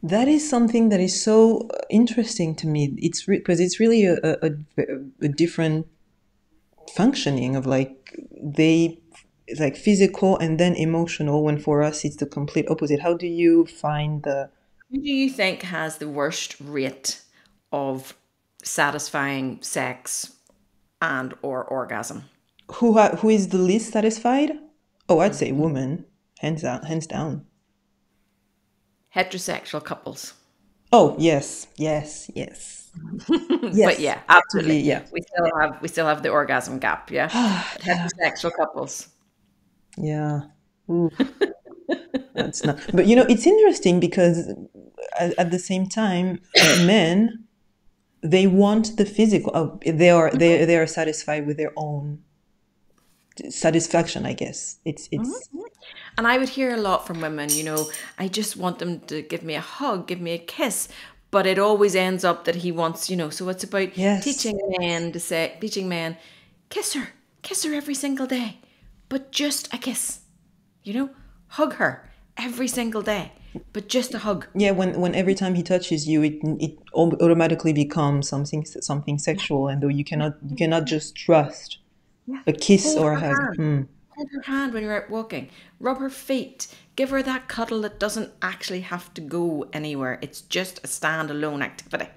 That is something that is so interesting to me. It's because it's really a different functioning of it's like physical and then emotional, when for us it's the complete opposite. How do you find Who do you think has the worst rate of satisfying sex and or orgasm? who is the least satisfied? Oh, I'd say woman, hands down. Heterosexual couples. Oh, yes. Yes. But yeah, absolutely. Yeah. We still have the orgasm gap, yeah. Heterosexual couples. Yeah. Ooh. That's not. But it's interesting because at the same time, men, they want the physical. They are satisfied with their own satisfaction, I guess. It's And I would hear a lot from women, I just want them to give me a hug, give me a kiss. But it always ends up that he wants, so it's about teaching men, kiss her every single day, but just a kiss, hug her every single day, but just a hug. Yeah, when every time he touches you, it automatically becomes something sexual, and though you cannot just trust a kiss or a hug. Hold her hand when you're out walking. Rub her feet. Give her that cuddle that doesn't actually have to go anywhere. It's just a standalone activity.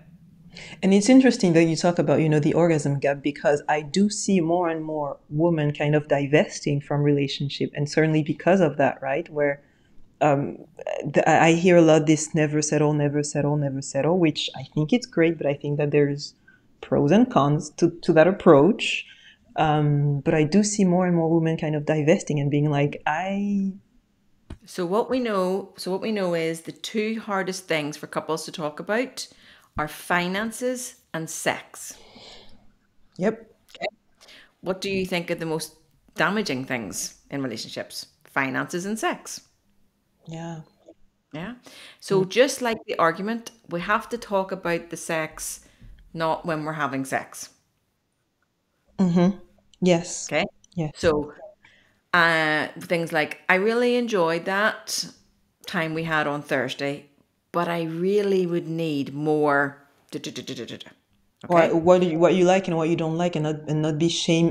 And it's interesting that you talk about, the orgasm gap, because I do see more and more women kind of divesting from relationship, and certainly because of that, right? Where I hear a lot this never settle, never settle, never settle, which I think it's great, but I think that there's pros and cons to that approach. But I do see more and more women kind of divesting and being like, So what we know is the two hardest things for couples to talk about are finances and sex. Yep. Okay. What do you think are the most damaging things in relationships? Finances and sex. Yeah. Yeah. So just like the argument, we have to talk about the sex, not when we're having sex. Yes. Okay. Yes. So things like, I really enjoyed that time we had on Thursday, but I really would need more. Okay? Or what you like and what you don't like, and not be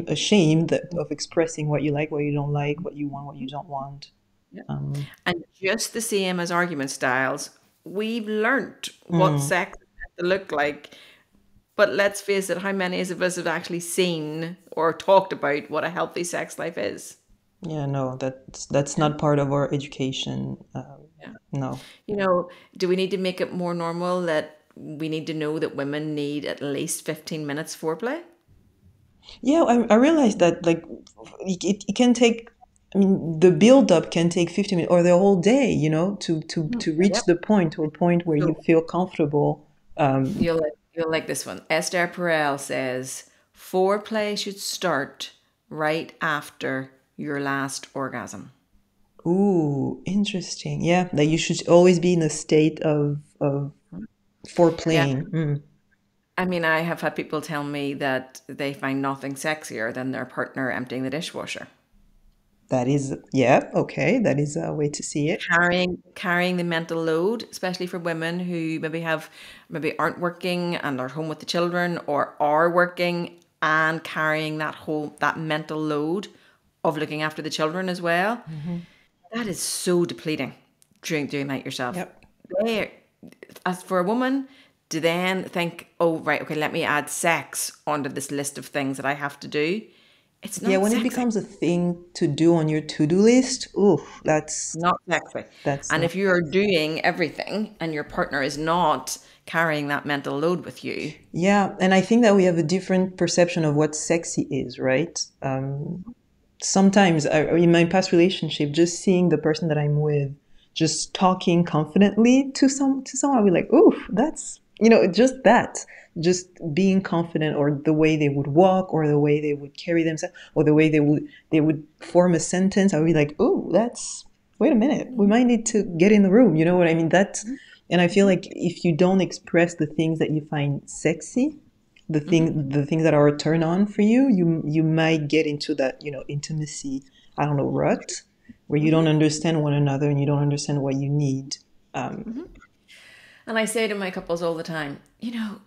ashamed of expressing what you like, what you don't like, what you want, what you don't want. Yeah. And just the same as argument styles, we've learnt what sex is meant to look like. But let's face it, how many of us have actually seen or talked about what a healthy sex life is? Yeah, no, that's not part of our education. No. Do we need to make it more normal that we need to know that women need at least 15 minutes foreplay? Yeah, I realized that it can take. I mean, the build up can take 15 minutes or the whole day. To reach a point where you feel comfortable. You'll like this one. Esther Perel says foreplay should start right after your last orgasm. Ooh, interesting. Yeah, that you should always be in a state of Yeah. foreplaying. Mm. I mean, I have had people tell me that they find nothing sexier than their partner emptying the dishwasher. That is, yeah, okay. That is a way to see it. Carrying the mental load, especially for women who maybe aren't working and are home with the children, or are working and carrying that mental load of looking after the children as well. Hmm. That is so depleting doing that yourself. Yep. They, as for a woman to then think, oh, right, okay, let me add sex onto this list of things that I have to do. It's Yeah, not when it sexy. becomes a thing to do on your to-do list, ooh, Not sexy. that's And not. if you are doing everything and your partner is not carrying that mental load with you, Yeah, and I think that we have a different perception of what sexy is, right? Sometimes in my past relationship, just seeing the person that I'm with, just talking confidently to someone, I'll be like, "Ooh, that's just that, just being confident, or the way they would walk, or the way they would carry themselves, or the way they would form a sentence." I would be like, "Ooh, that's wait a minute, we might need to get in the room." You know what I mean? And I feel like if you don't express the things that you find sexy, the things that are a turn on for you, you might get into that, intimacy, I don't know, rut, where you don't understand one another and you don't understand what you need. and I say to my couples all the time,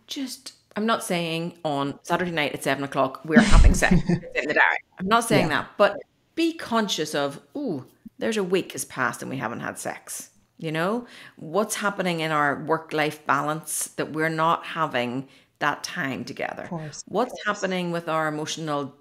just, I'm not saying on Saturday night at 7 o'clock, we're having sex in the diary. I'm not saying Yeah. that, but be conscious of, ooh, there's a week has passed and we haven't had sex. What's happening in our work-life balance that we're not having that time Of together? course. What's happening with our emotional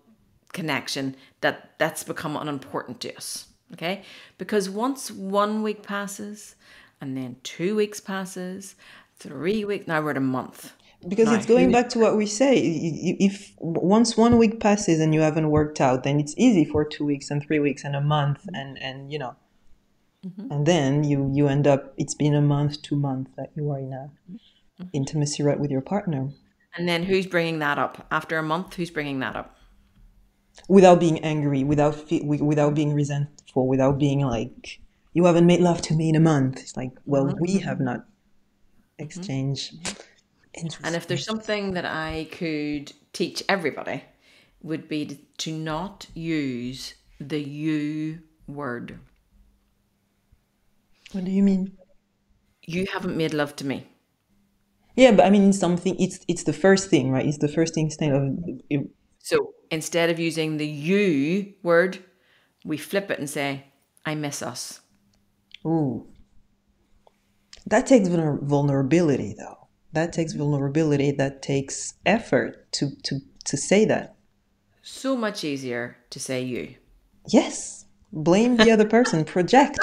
connection that's become unimportant to us? Okay? Because once 1 week passes, and then 2 weeks passes, 3 weeks, now we're at a month. Because Now, it's going back to what we say. If once 1 week passes and you haven't worked out, then it's easy for 2 weeks and 3 weeks and a month, and then you end up, it's been a month, 2 months that you are in a intimacy rut with your partner, and then who's bringing that up? After a month, who's bringing that up? without being angry, without being resentful, without being like, you haven't made love to me in a month. It's like, well, we have not exchanged. And if Interesting. there's something that I could teach everybody, would be to not use the you word. What do you mean? You haven't made love to me. Yeah, but I mean, something. It's the first thing, right? It's the first thing instead of. So instead of using the you word, we flip it and say, I miss us. Ooh, that takes vulnerability, though. That takes vulnerability. That takes effort to say that. So much easier to say you. Yes, blame the other person. Project,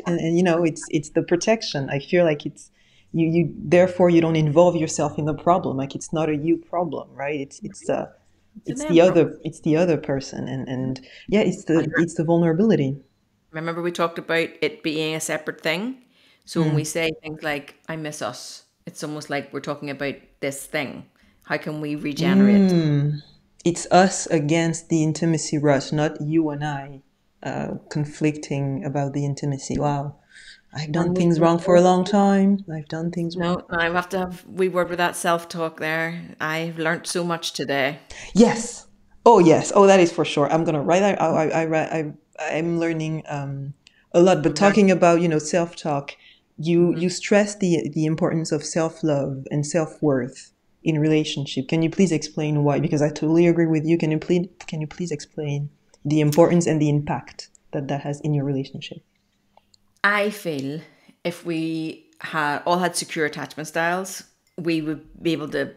and it's the protection. I feel like it's you. Therefore, you don't involve yourself in the problem. Like, it's not a you problem, right? It's an It's them the problem. other person, and yeah, it's the vulnerability. Remember we talked about it being a separate thing? So when we say things like, I miss us, it's almost like we're talking about this thing. How can we regenerate? It's us against the intimacy rush, not you and I conflicting about the intimacy. Wow, I've done And we things can wrong for a long time. I've done things wrong. no, I have to have we word with that self-talk there. I've learnt so much today. Yes. Oh, yes. Oh, that is for sure. I'm gonna write that. I'm learning a lot. But I'm learning. talking about self-talk, you stress the importance of self-love and self-worth in relationship. Can you please explain why? Because I totally agree with you. Can you please explain the importance and the impact that has in your relationship? I feel if we had secure attachment styles, we would be able to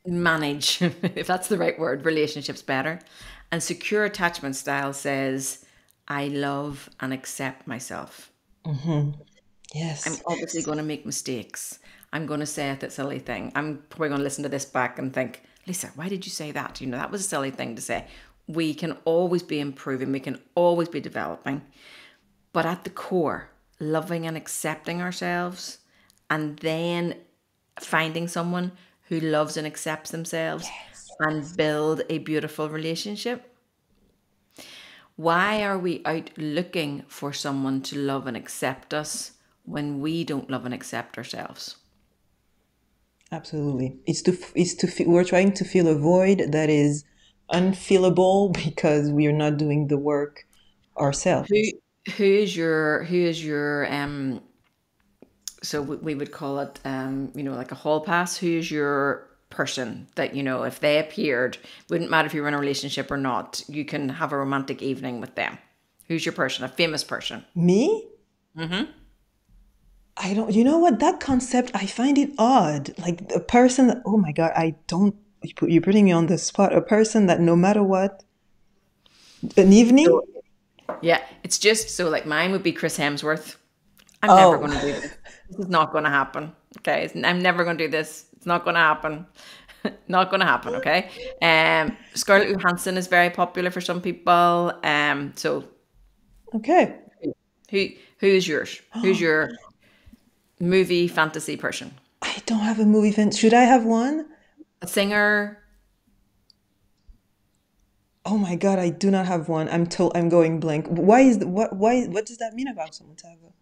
manage, if that's the right word, relationships better. And secure attachment style says, I love and accept myself. I'm Yes. obviously going to make mistakes. I'm going to say that silly thing. I'm probably going to listen to this back and think, Lisa, why did you say that? That was a silly thing to say. We can always be improving. We can always be developing. But at the core, loving and accepting ourselves, and then finding someone who loves and accepts themselves, and build a beautiful relationship? Why are we out looking for someone to love and accept us when we don't love and accept ourselves? Absolutely. We're trying to fill a void that is unfillable because we are not doing the work ourselves. Who is your so we would call it like a hall pass. Who's your person that, if they appeared, wouldn't matter if you were in a relationship or not, you can have a romantic evening with them? Who's your person, a famous person? Me? I don't, you know what? That concept, I find it odd. Like a person that, oh my God, I don't, you're putting me on the spot. A person that no matter what, an evening? So, yeah, it's just so like mine would be Chris Hemsworth. I'm never going to do this. This is not going to happen. Okay. I'm never going to do this. It's not going to happen. Not going to happen. Okay. Scarlett Johansson is very popular for some people. So Okay. who is yours? Who's your movie fantasy person? I don't have a movie fan. Should I have one? A singer? Oh my God, I do not have one. I'm going blank. What does that mean about someone to have a?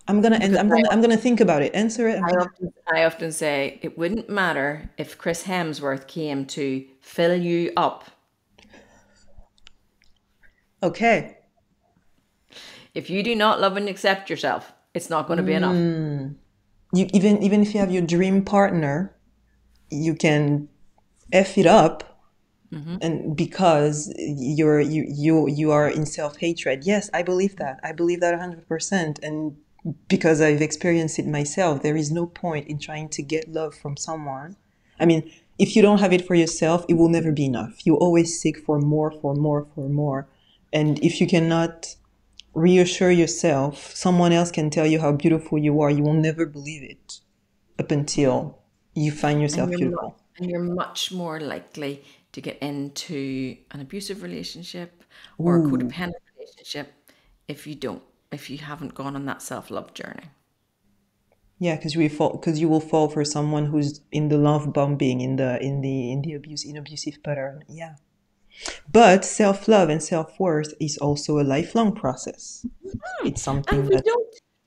I'm gonna think about it. Answer it. I often say it wouldn't matter if Chris Hemsworth came to fill you up. Okay. If you do not love and accept yourself, it's not going to be enough. You even if you have your dream partner, you can F it up. And because you are in self-hatred. Yes, I believe that. I believe that 100%. And because I've experienced it myself, there is no point in trying to get love from someone. I mean, if you don't have it for yourself, it will never be enough. You always seek for more, for more, for more. And if you cannot reassure yourself, someone else can tell you how beautiful you are. You will never believe it up until you find yourself beautiful. And you're much more likely to get into an abusive relationship or a codependent relationship if you haven't gone on that self-love journey. Yeah, because you will fall for someone who's in the love bombing, in the abusive pattern. Yeah. But self-love and self-worth is also a lifelong process. It's something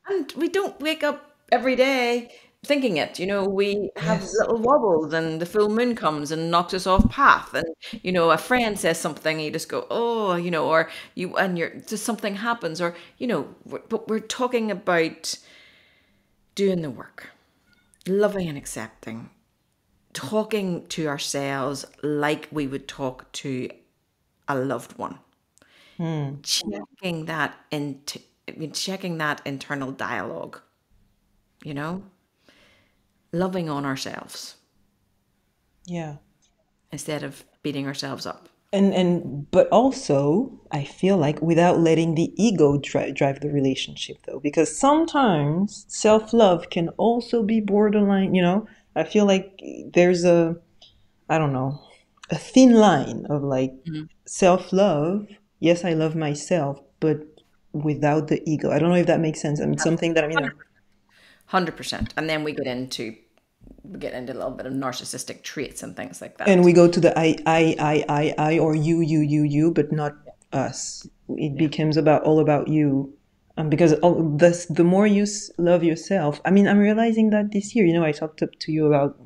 And we don't wake up every day thinking it. We have little wobbles, and the full moon comes and knocks us off path, and a friend says something and you just go, oh, or just something happens, or but we're talking about doing the work, loving and accepting, talking to ourselves like we would talk to a loved one, checking that internal dialogue, loving on ourselves. Yeah. Instead of beating ourselves up. But also, I feel like without letting the ego drive the relationship, though, because sometimes self-love can also be borderline, I feel like there's a thin line of like self-love. Yes, I love myself, but without the ego. I don't know if that makes sense. I mean, something that 100%. And then we get into a little bit of narcissistic traits and things like that. And we go to the I, or you, but not us. It becomes all about you. Because the more you love yourself, I mean, I'm realizing that this year, I talked to you about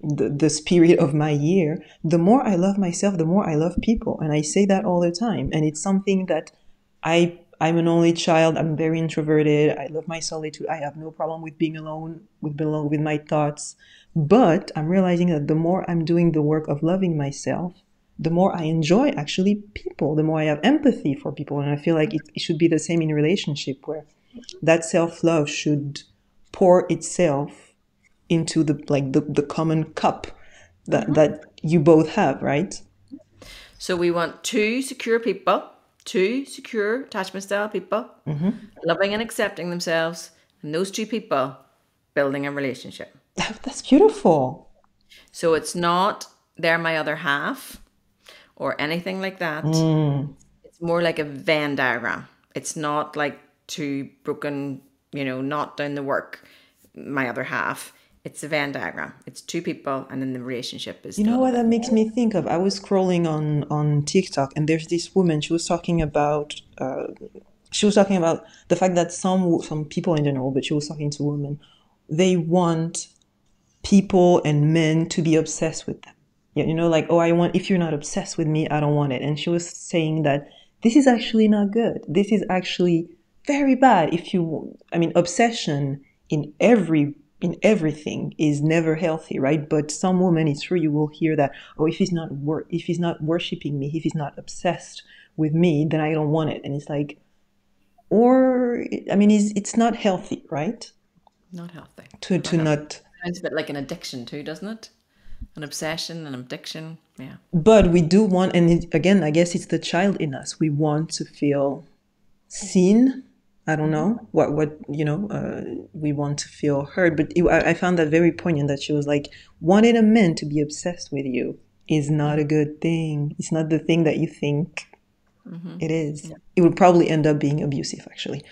the spirit of my year. The more I love myself, the more I love people. And I say that all the time. And it's something that I'm an only child. I'm very introverted. I love my solitude. I have no problem with being alone, with my thoughts. But I'm realizing that the more I'm doing the work of loving myself, the more I enjoy actually people, the more I have empathy for people. And I feel like it should be the same in a relationship, where that self-love should pour itself into the common cup that you both have, right? So we want two secure attachment style people, loving and accepting themselves, and those two people building a relationship. That's beautiful. So it's not they're my other half or anything like that. It's more like a Venn diagram. It's not like two broken, not doing the work, my other half. It's a Venn diagram. It's two people, and then the relationship is You the know little what bit. that makes me think of? I was scrolling on TikTok, and there's this woman. She was talking about the fact that some people in general, but she was talking to women. They want people and men to be obsessed with them. Yeah, like, oh, if you're not obsessed with me, I don't want it. And she was saying that this is actually not good. This is actually very bad. Obsession in everything is never healthy, right? But some women, it's true, you will hear that, oh, if he's not worshiping me, if he's not obsessed with me, then I don't want it. And it's like, it's not healthy, right? Not healthy. To not. Sounds a bit like an addiction too, doesn't it? An obsession, an addiction. Yeah. But we do want, and again, I guess it's the child in us. We want to feel seen. I don't know what we want to feel heard. But I found that very poignant that she was like, wanting a man to be obsessed with you is not a good thing. It's not the thing that you think it is. Yeah. It would probably end up being abusive, actually.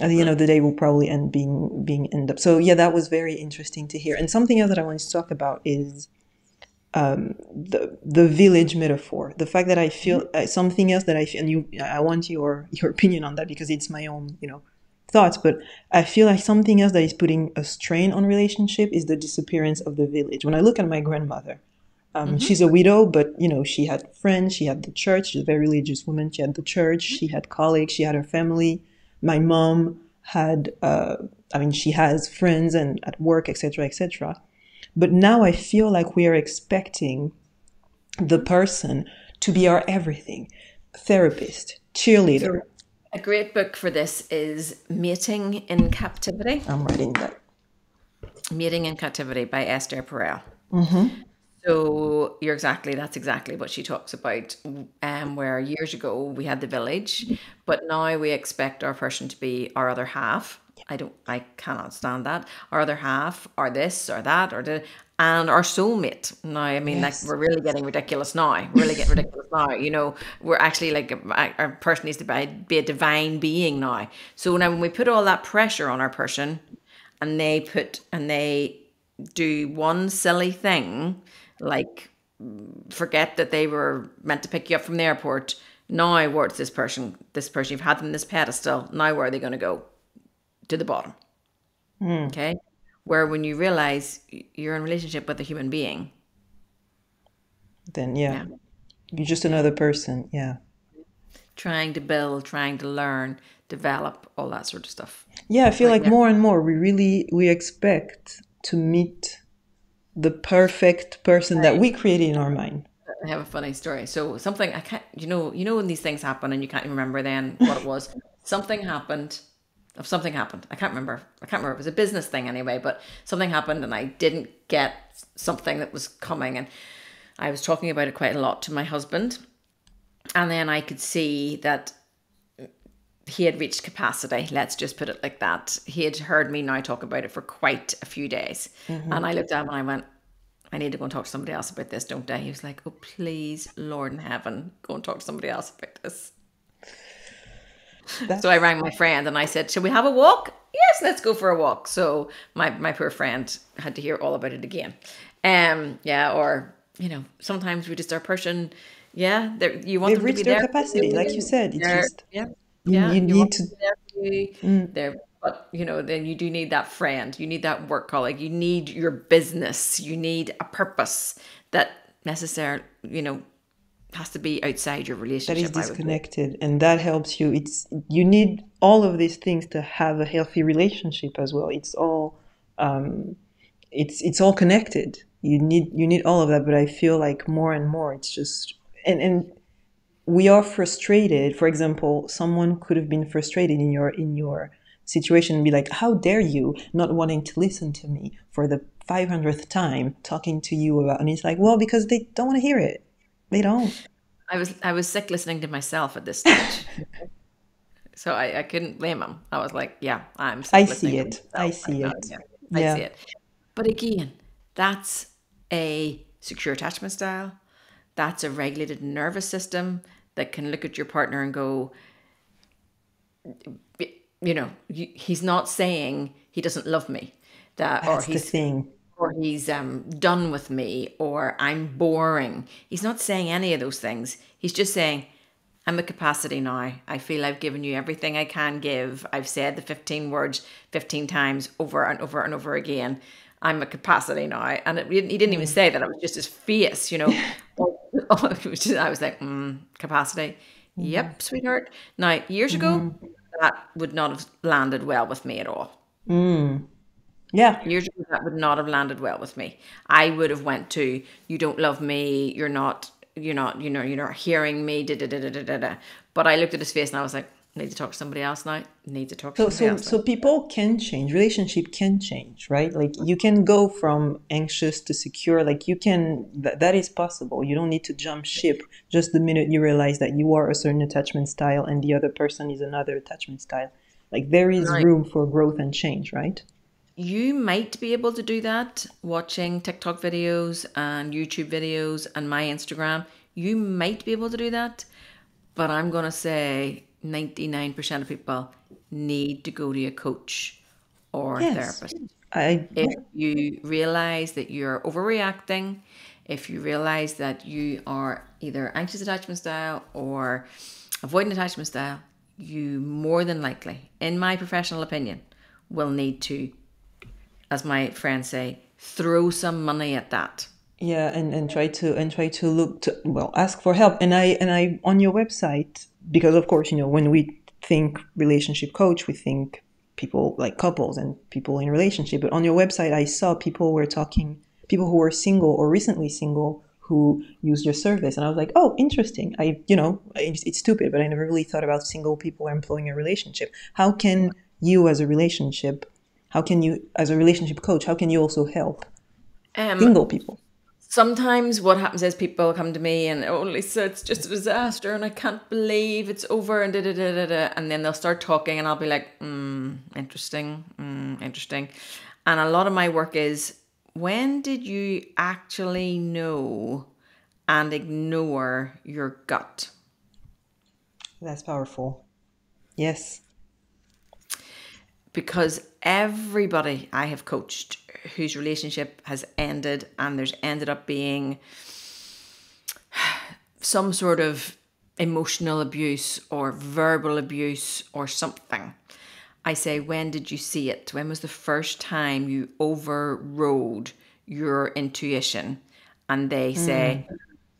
At the end of the day, will probably end up. So yeah, that was very interesting to hear. And something else that I wanted to talk about is the village metaphor. The fact that I feel something else that I feel, and I want your opinion on that because it's my own thoughts. But I feel like something else that is putting a strain on relationship is the disappearance of the village. When I look at my grandmother, she's a widow, but she had friends, she had the church. She's a very religious woman. She had the church, she had colleagues, she had her family. My mom had, she has friends and at work, etc., etc. But now I feel like we are expecting the person to be our everything. Therapist, cheerleader. A great book for this is Mating in Captivity. I'm writing that. Mating in Captivity by Esther Perel. Mm-hmm. So that's exactly what she talks about, where years ago we had the village, but now we expect our person to be our other half. I cannot stand that. Our other half, or this, or that, and our soulmate. Now, yes. Like, we're really getting ridiculous now. We're actually like, our person needs to be a divine being now. So now when we put all that pressure on our person, and they do one silly thing, like forget that they were meant to pick you up from the airport. Now, where's this person? You've had them in this pedestal. Now, where are they going to go? To the bottom. Okay? Where when you realize you're in a relationship with a human being, then yeah. You're just another person. Yeah. Trying to build, trying to learn, develop, all that sort of stuff. Yeah, I feel like more and more we expect to meet the perfect person that we created in our mind. I have a funny story. So something I can't, when these things happen and you can't remember then what it was. Something happened. I can't remember. It was a business thing anyway, but something happened and I didn't get something that was coming, and I was talking about it quite a lot to my husband, and then I could see that he had reached capacity. Let's just put it like that. He had heard me now talk about it for quite a few days. Mm-hmm. And I looked at him and I went, I need to go and talk to somebody else about this, don't I? He was like, oh, please, Lord in heaven, go and talk to somebody else about this. So I rang my friend and I said, shall we have a walk? Yes, let's go for a walk. So my poor friend had to hear all about it again. Sometimes we just, our person, you want them to be there. Their capacity, like you said. It's just, you need to. But, then you do need that friend. You need that work colleague. You need your business. You need a purpose that necessarily, has to be outside your relationship. That is disconnected, and that helps you. You need all of these things to have a healthy relationship as well. It's all, it's all connected. You need all of that, but I feel like more and more it's just and we are frustrated. For example, someone could have been frustrated in your situation and be like, how dare you not wanting to listen to me for the 500th time talking to you about, and it's like, well, because they don't want to hear it. They don't. I was sick listening to myself at this stage. So I couldn't blame him. I was like, yeah, I'm sick listening to myself. I see it. But again, that's a secure attachment style. That's a regulated nervous system that can look at your partner and go, he's not saying he doesn't love me. that, That's the thing. or he's done with me, or I'm boring. He's not saying any of those things. He's just saying, I'm at capacity now. I feel I've given you everything I can give. I've said the 15 words 15 times over and over and over again. I'm at capacity now. And he didn't even say that. It was just his face, you know. I was like, capacity. Yep, sweetheart. Now, years ago, that would not have landed well with me at all. Yeah. Years ago, that would not have landed well with me. I would have went to, you don't love me, you're not, you're not hearing me, da da da da da da da. But I looked at his face and I was like, need to talk to somebody else now. Need to talk to somebody else now. So people can change. Relationship can change, right? Like you can go from anxious to secure. Like you can, that is possible. You don't need to jump ship just the minute you realize that you are a certain attachment style and the other person is another attachment style. Like there is Right. room for growth and change, right? You might be able to do that watching TikTok videos and YouTube videos and my Instagram. You might be able to do that. But I'm going to say 99% of people need to go to a coach or a Yes. therapist. I If you realize that you're overreacting, if you realize that you are either anxious attachment style or avoidant attachment style, you more than likely, in my professional opinion, will need to, as my friends say, throw some money at that. Yeah, and try to look to, well, ask for help. And I on your website, because of course, when we think relationship coach, we think people like couples and people in relationship. But on your website, I saw people who were single or recently single who used your service, and I was like, oh, interesting. It's stupid, but I never really thought about single people employing a relationship. How can you as a relationship coach, how can you also help single people? Sometimes what happens is people come to me and, oh, Lisa, it's just a disaster and I can't believe it's over and da da da da da. And then they'll start talking and I'll be like, interesting, interesting. And a lot of my work is, when did you actually know and ignore your gut? That's powerful. Yes. Because everybody I have coached whose relationship has ended and there's ended up being some sort of emotional abuse or verbal abuse or something, I say, when did you see it? When was the first time you overrode your intuition? And they say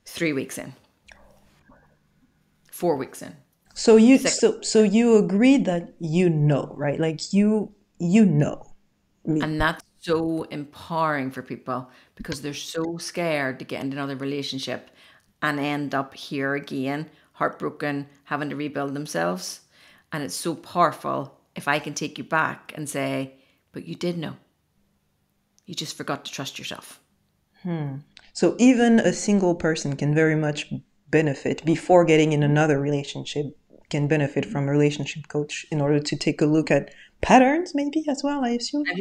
3 weeks in, 4 weeks in. So you agreed that right? Like you know. And that's so empowering for people because they're so scared to get into another relationship and end up here again, heartbroken, having to rebuild themselves. And it's so powerful if I can take you back and say, but you did know. You just forgot to trust yourself. So even a single person can very much benefit before getting in another relationship, can benefit from a relationship coach in order to take a look at patterns maybe as well, I assume. I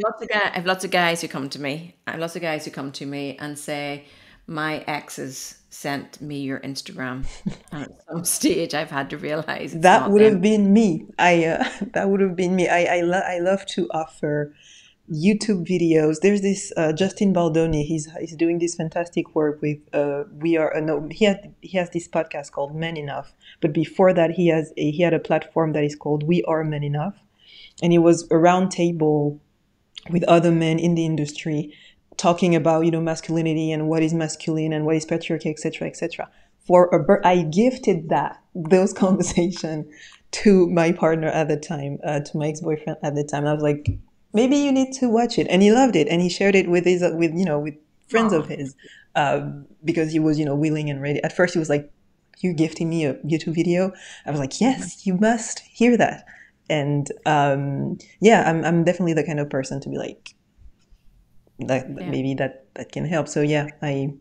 have lots of guys who come to me. I have lots of guys who come to me and say, my exes sent me your Instagram. And at some stage, I've had to realize it's That not would them. have been me. That would have been me. I love to offer YouTube videos. There's this Justin Baldoni. He's doing this fantastic work with he has this podcast called Men Enough. But before that, he had a platform that is called We Are Men Enough, and it was a round table with other men in the industry talking about masculinity and what is masculine and what is patriarchy, etc., etc. I gifted those conversations to my partner at the time, to my ex-boyfriend at the time. And I was like, maybe you need to watch it, and he loved it, and he shared it with with friends of his, because he was willing and ready. At first, he was like, "You gifting me a YouTube video?" I was like, "Yes, you must hear that." And I'm definitely the kind of person to be like, that maybe that can help. So yeah, I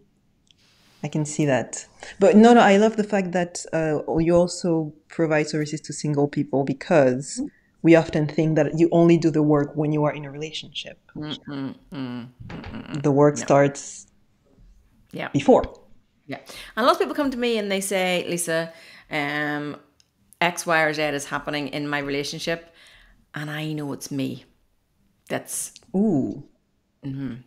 can see that. But no, I love the fact that you also provide services to single people, because we often think that you only do the work when you are in a relationship. The work starts before. Yeah. And a lot of people come to me and they say, Lisa, X, Y, or Z is happening in my relationship. And I know it's me. That's Ooh.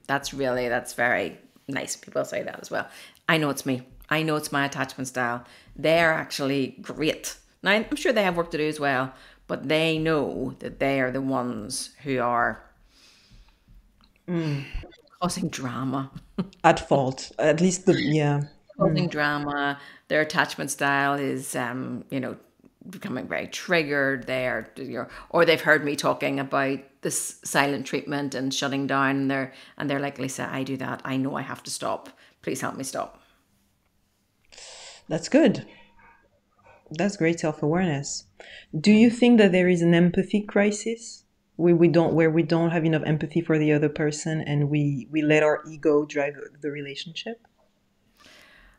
That's very nice. People say that as well. I know it's me. I know it's my attachment style. They're actually great. Now, I'm sure they have work to do as well, but they know that they are the ones who are causing drama. At fault, at least yeah. Causing drama. Their attachment style is, becoming very triggered. Or they've heard me talking about this silent treatment and shutting down. And they're like, Lisa, I do that. I know I have to stop. Please help me stop. That's good. That's great self-awareness. Do you think that there is an empathy crisis where we don't have enough empathy for the other person and we let our ego drive the relationship?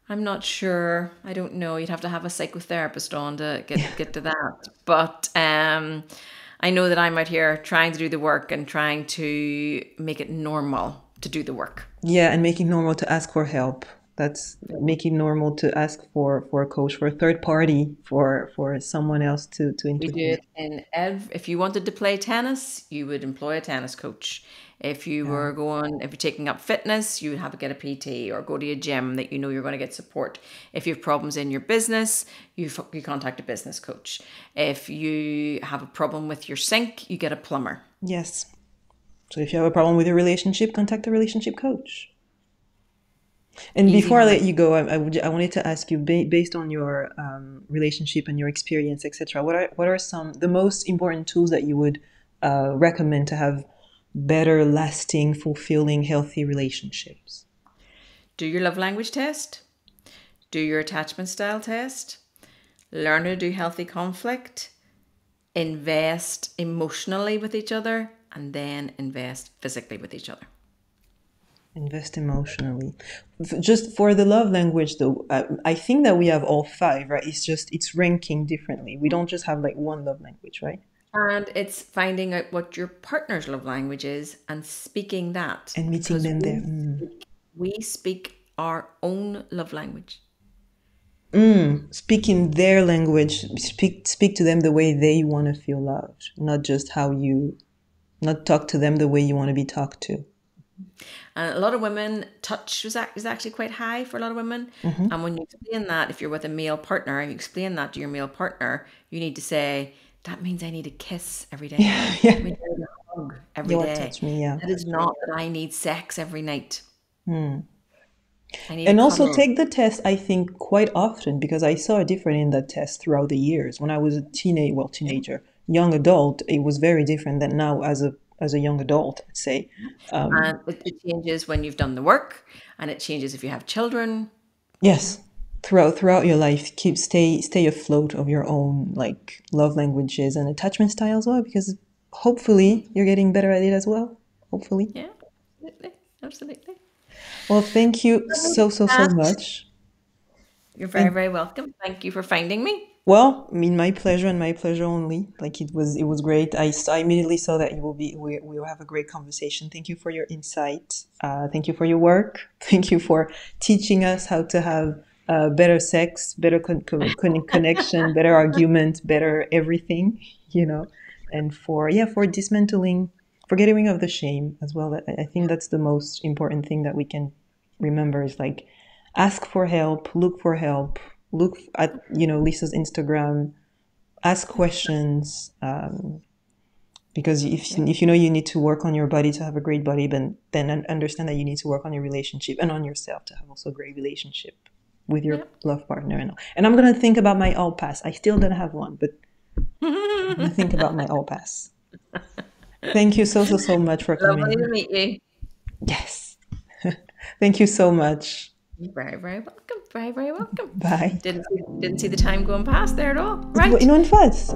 I'm not sure. I don't know. You'd have to have a psychotherapist on to get to that. But I know that I'm out here trying to do the work and trying to make it normal to do the work. Yeah, and making normal to ask for help. That's making normal to ask for a coach, for a third party, for someone else to We intervene. do it in if you wanted to play tennis, you would employ a tennis coach. If you're taking up fitness, you would have to get a PT or go to a gym that you know you're going to get support. If you have problems in your business, you contact a business coach. If you have a problem with your sink, you get a plumber. Yes. So if you have a problem with your relationship, contact a relationship coach. And Easy before I money. let you go, I wanted to ask you, based on your relationship and your experience, etc. What are the most important tools that you would recommend to have better, lasting, fulfilling, healthy relationships? Do your love language test. Do your attachment style test. Learn to do healthy conflict. Invest emotionally with each other, and then invest physically with each other. Invest emotionally. Just for the love language, though, I think that we have all five, right? It's ranking differently. We don't just have like one love language, right? And it's finding out what your partner's love language is and speaking that. And meeting Because them there. we speak our own love language. Speak in their language. Speak to them the way they want to feel loved, not just not talk to them the way you want to be talked to. And a lot of women, touch is actually quite high for a lot of women. And when you explain that, if you're with a male partner and you explain that to your male partner, you need to say, that means I need a kiss every day. Yeah. That means I need a hug every You day. touch me, yeah. That is not that I need sex every night. I need And a also cuddle. take the test, I think, quite often, because I saw a difference in that test throughout the years. When I was a teenager, young adult, it was very different than now as a young adult, I'd say. And it changes when you've done the work, and it changes if you have children. Yes, throughout your life, stay afloat of your own like love languages and attachment style as well, because hopefully you're getting better at it as well. Hopefully. Yeah, absolutely. Well, thank you so And much. you're very, very welcome. Thank you for finding me. Well, I mean, my pleasure and my pleasure only. Like it was great. I immediately saw that we will have a great conversation. Thank you for your insight. Thank you for your work. Thank you for teaching us how to have better sex, better connection, better argument, better everything, and for dismantling, for getting rid of the shame as well. I think that's the most important thing that we can remember is like ask for help, look for help. Look at, Lisa's Instagram, ask questions, because if you know you need to work on your body to have a great body, then understand that you need to work on your relationship and on yourself to have also a great relationship with your love partner. And I'm going to think about my all pass. I still don't have one, but I'm going to think about my all pass. Thank you so much for coming. Lovely to meet you. Yes. Thank you so much. You're very, very welcome. Very, very welcome. Bye. Didn't see the time going past there at all. Right. It went fast.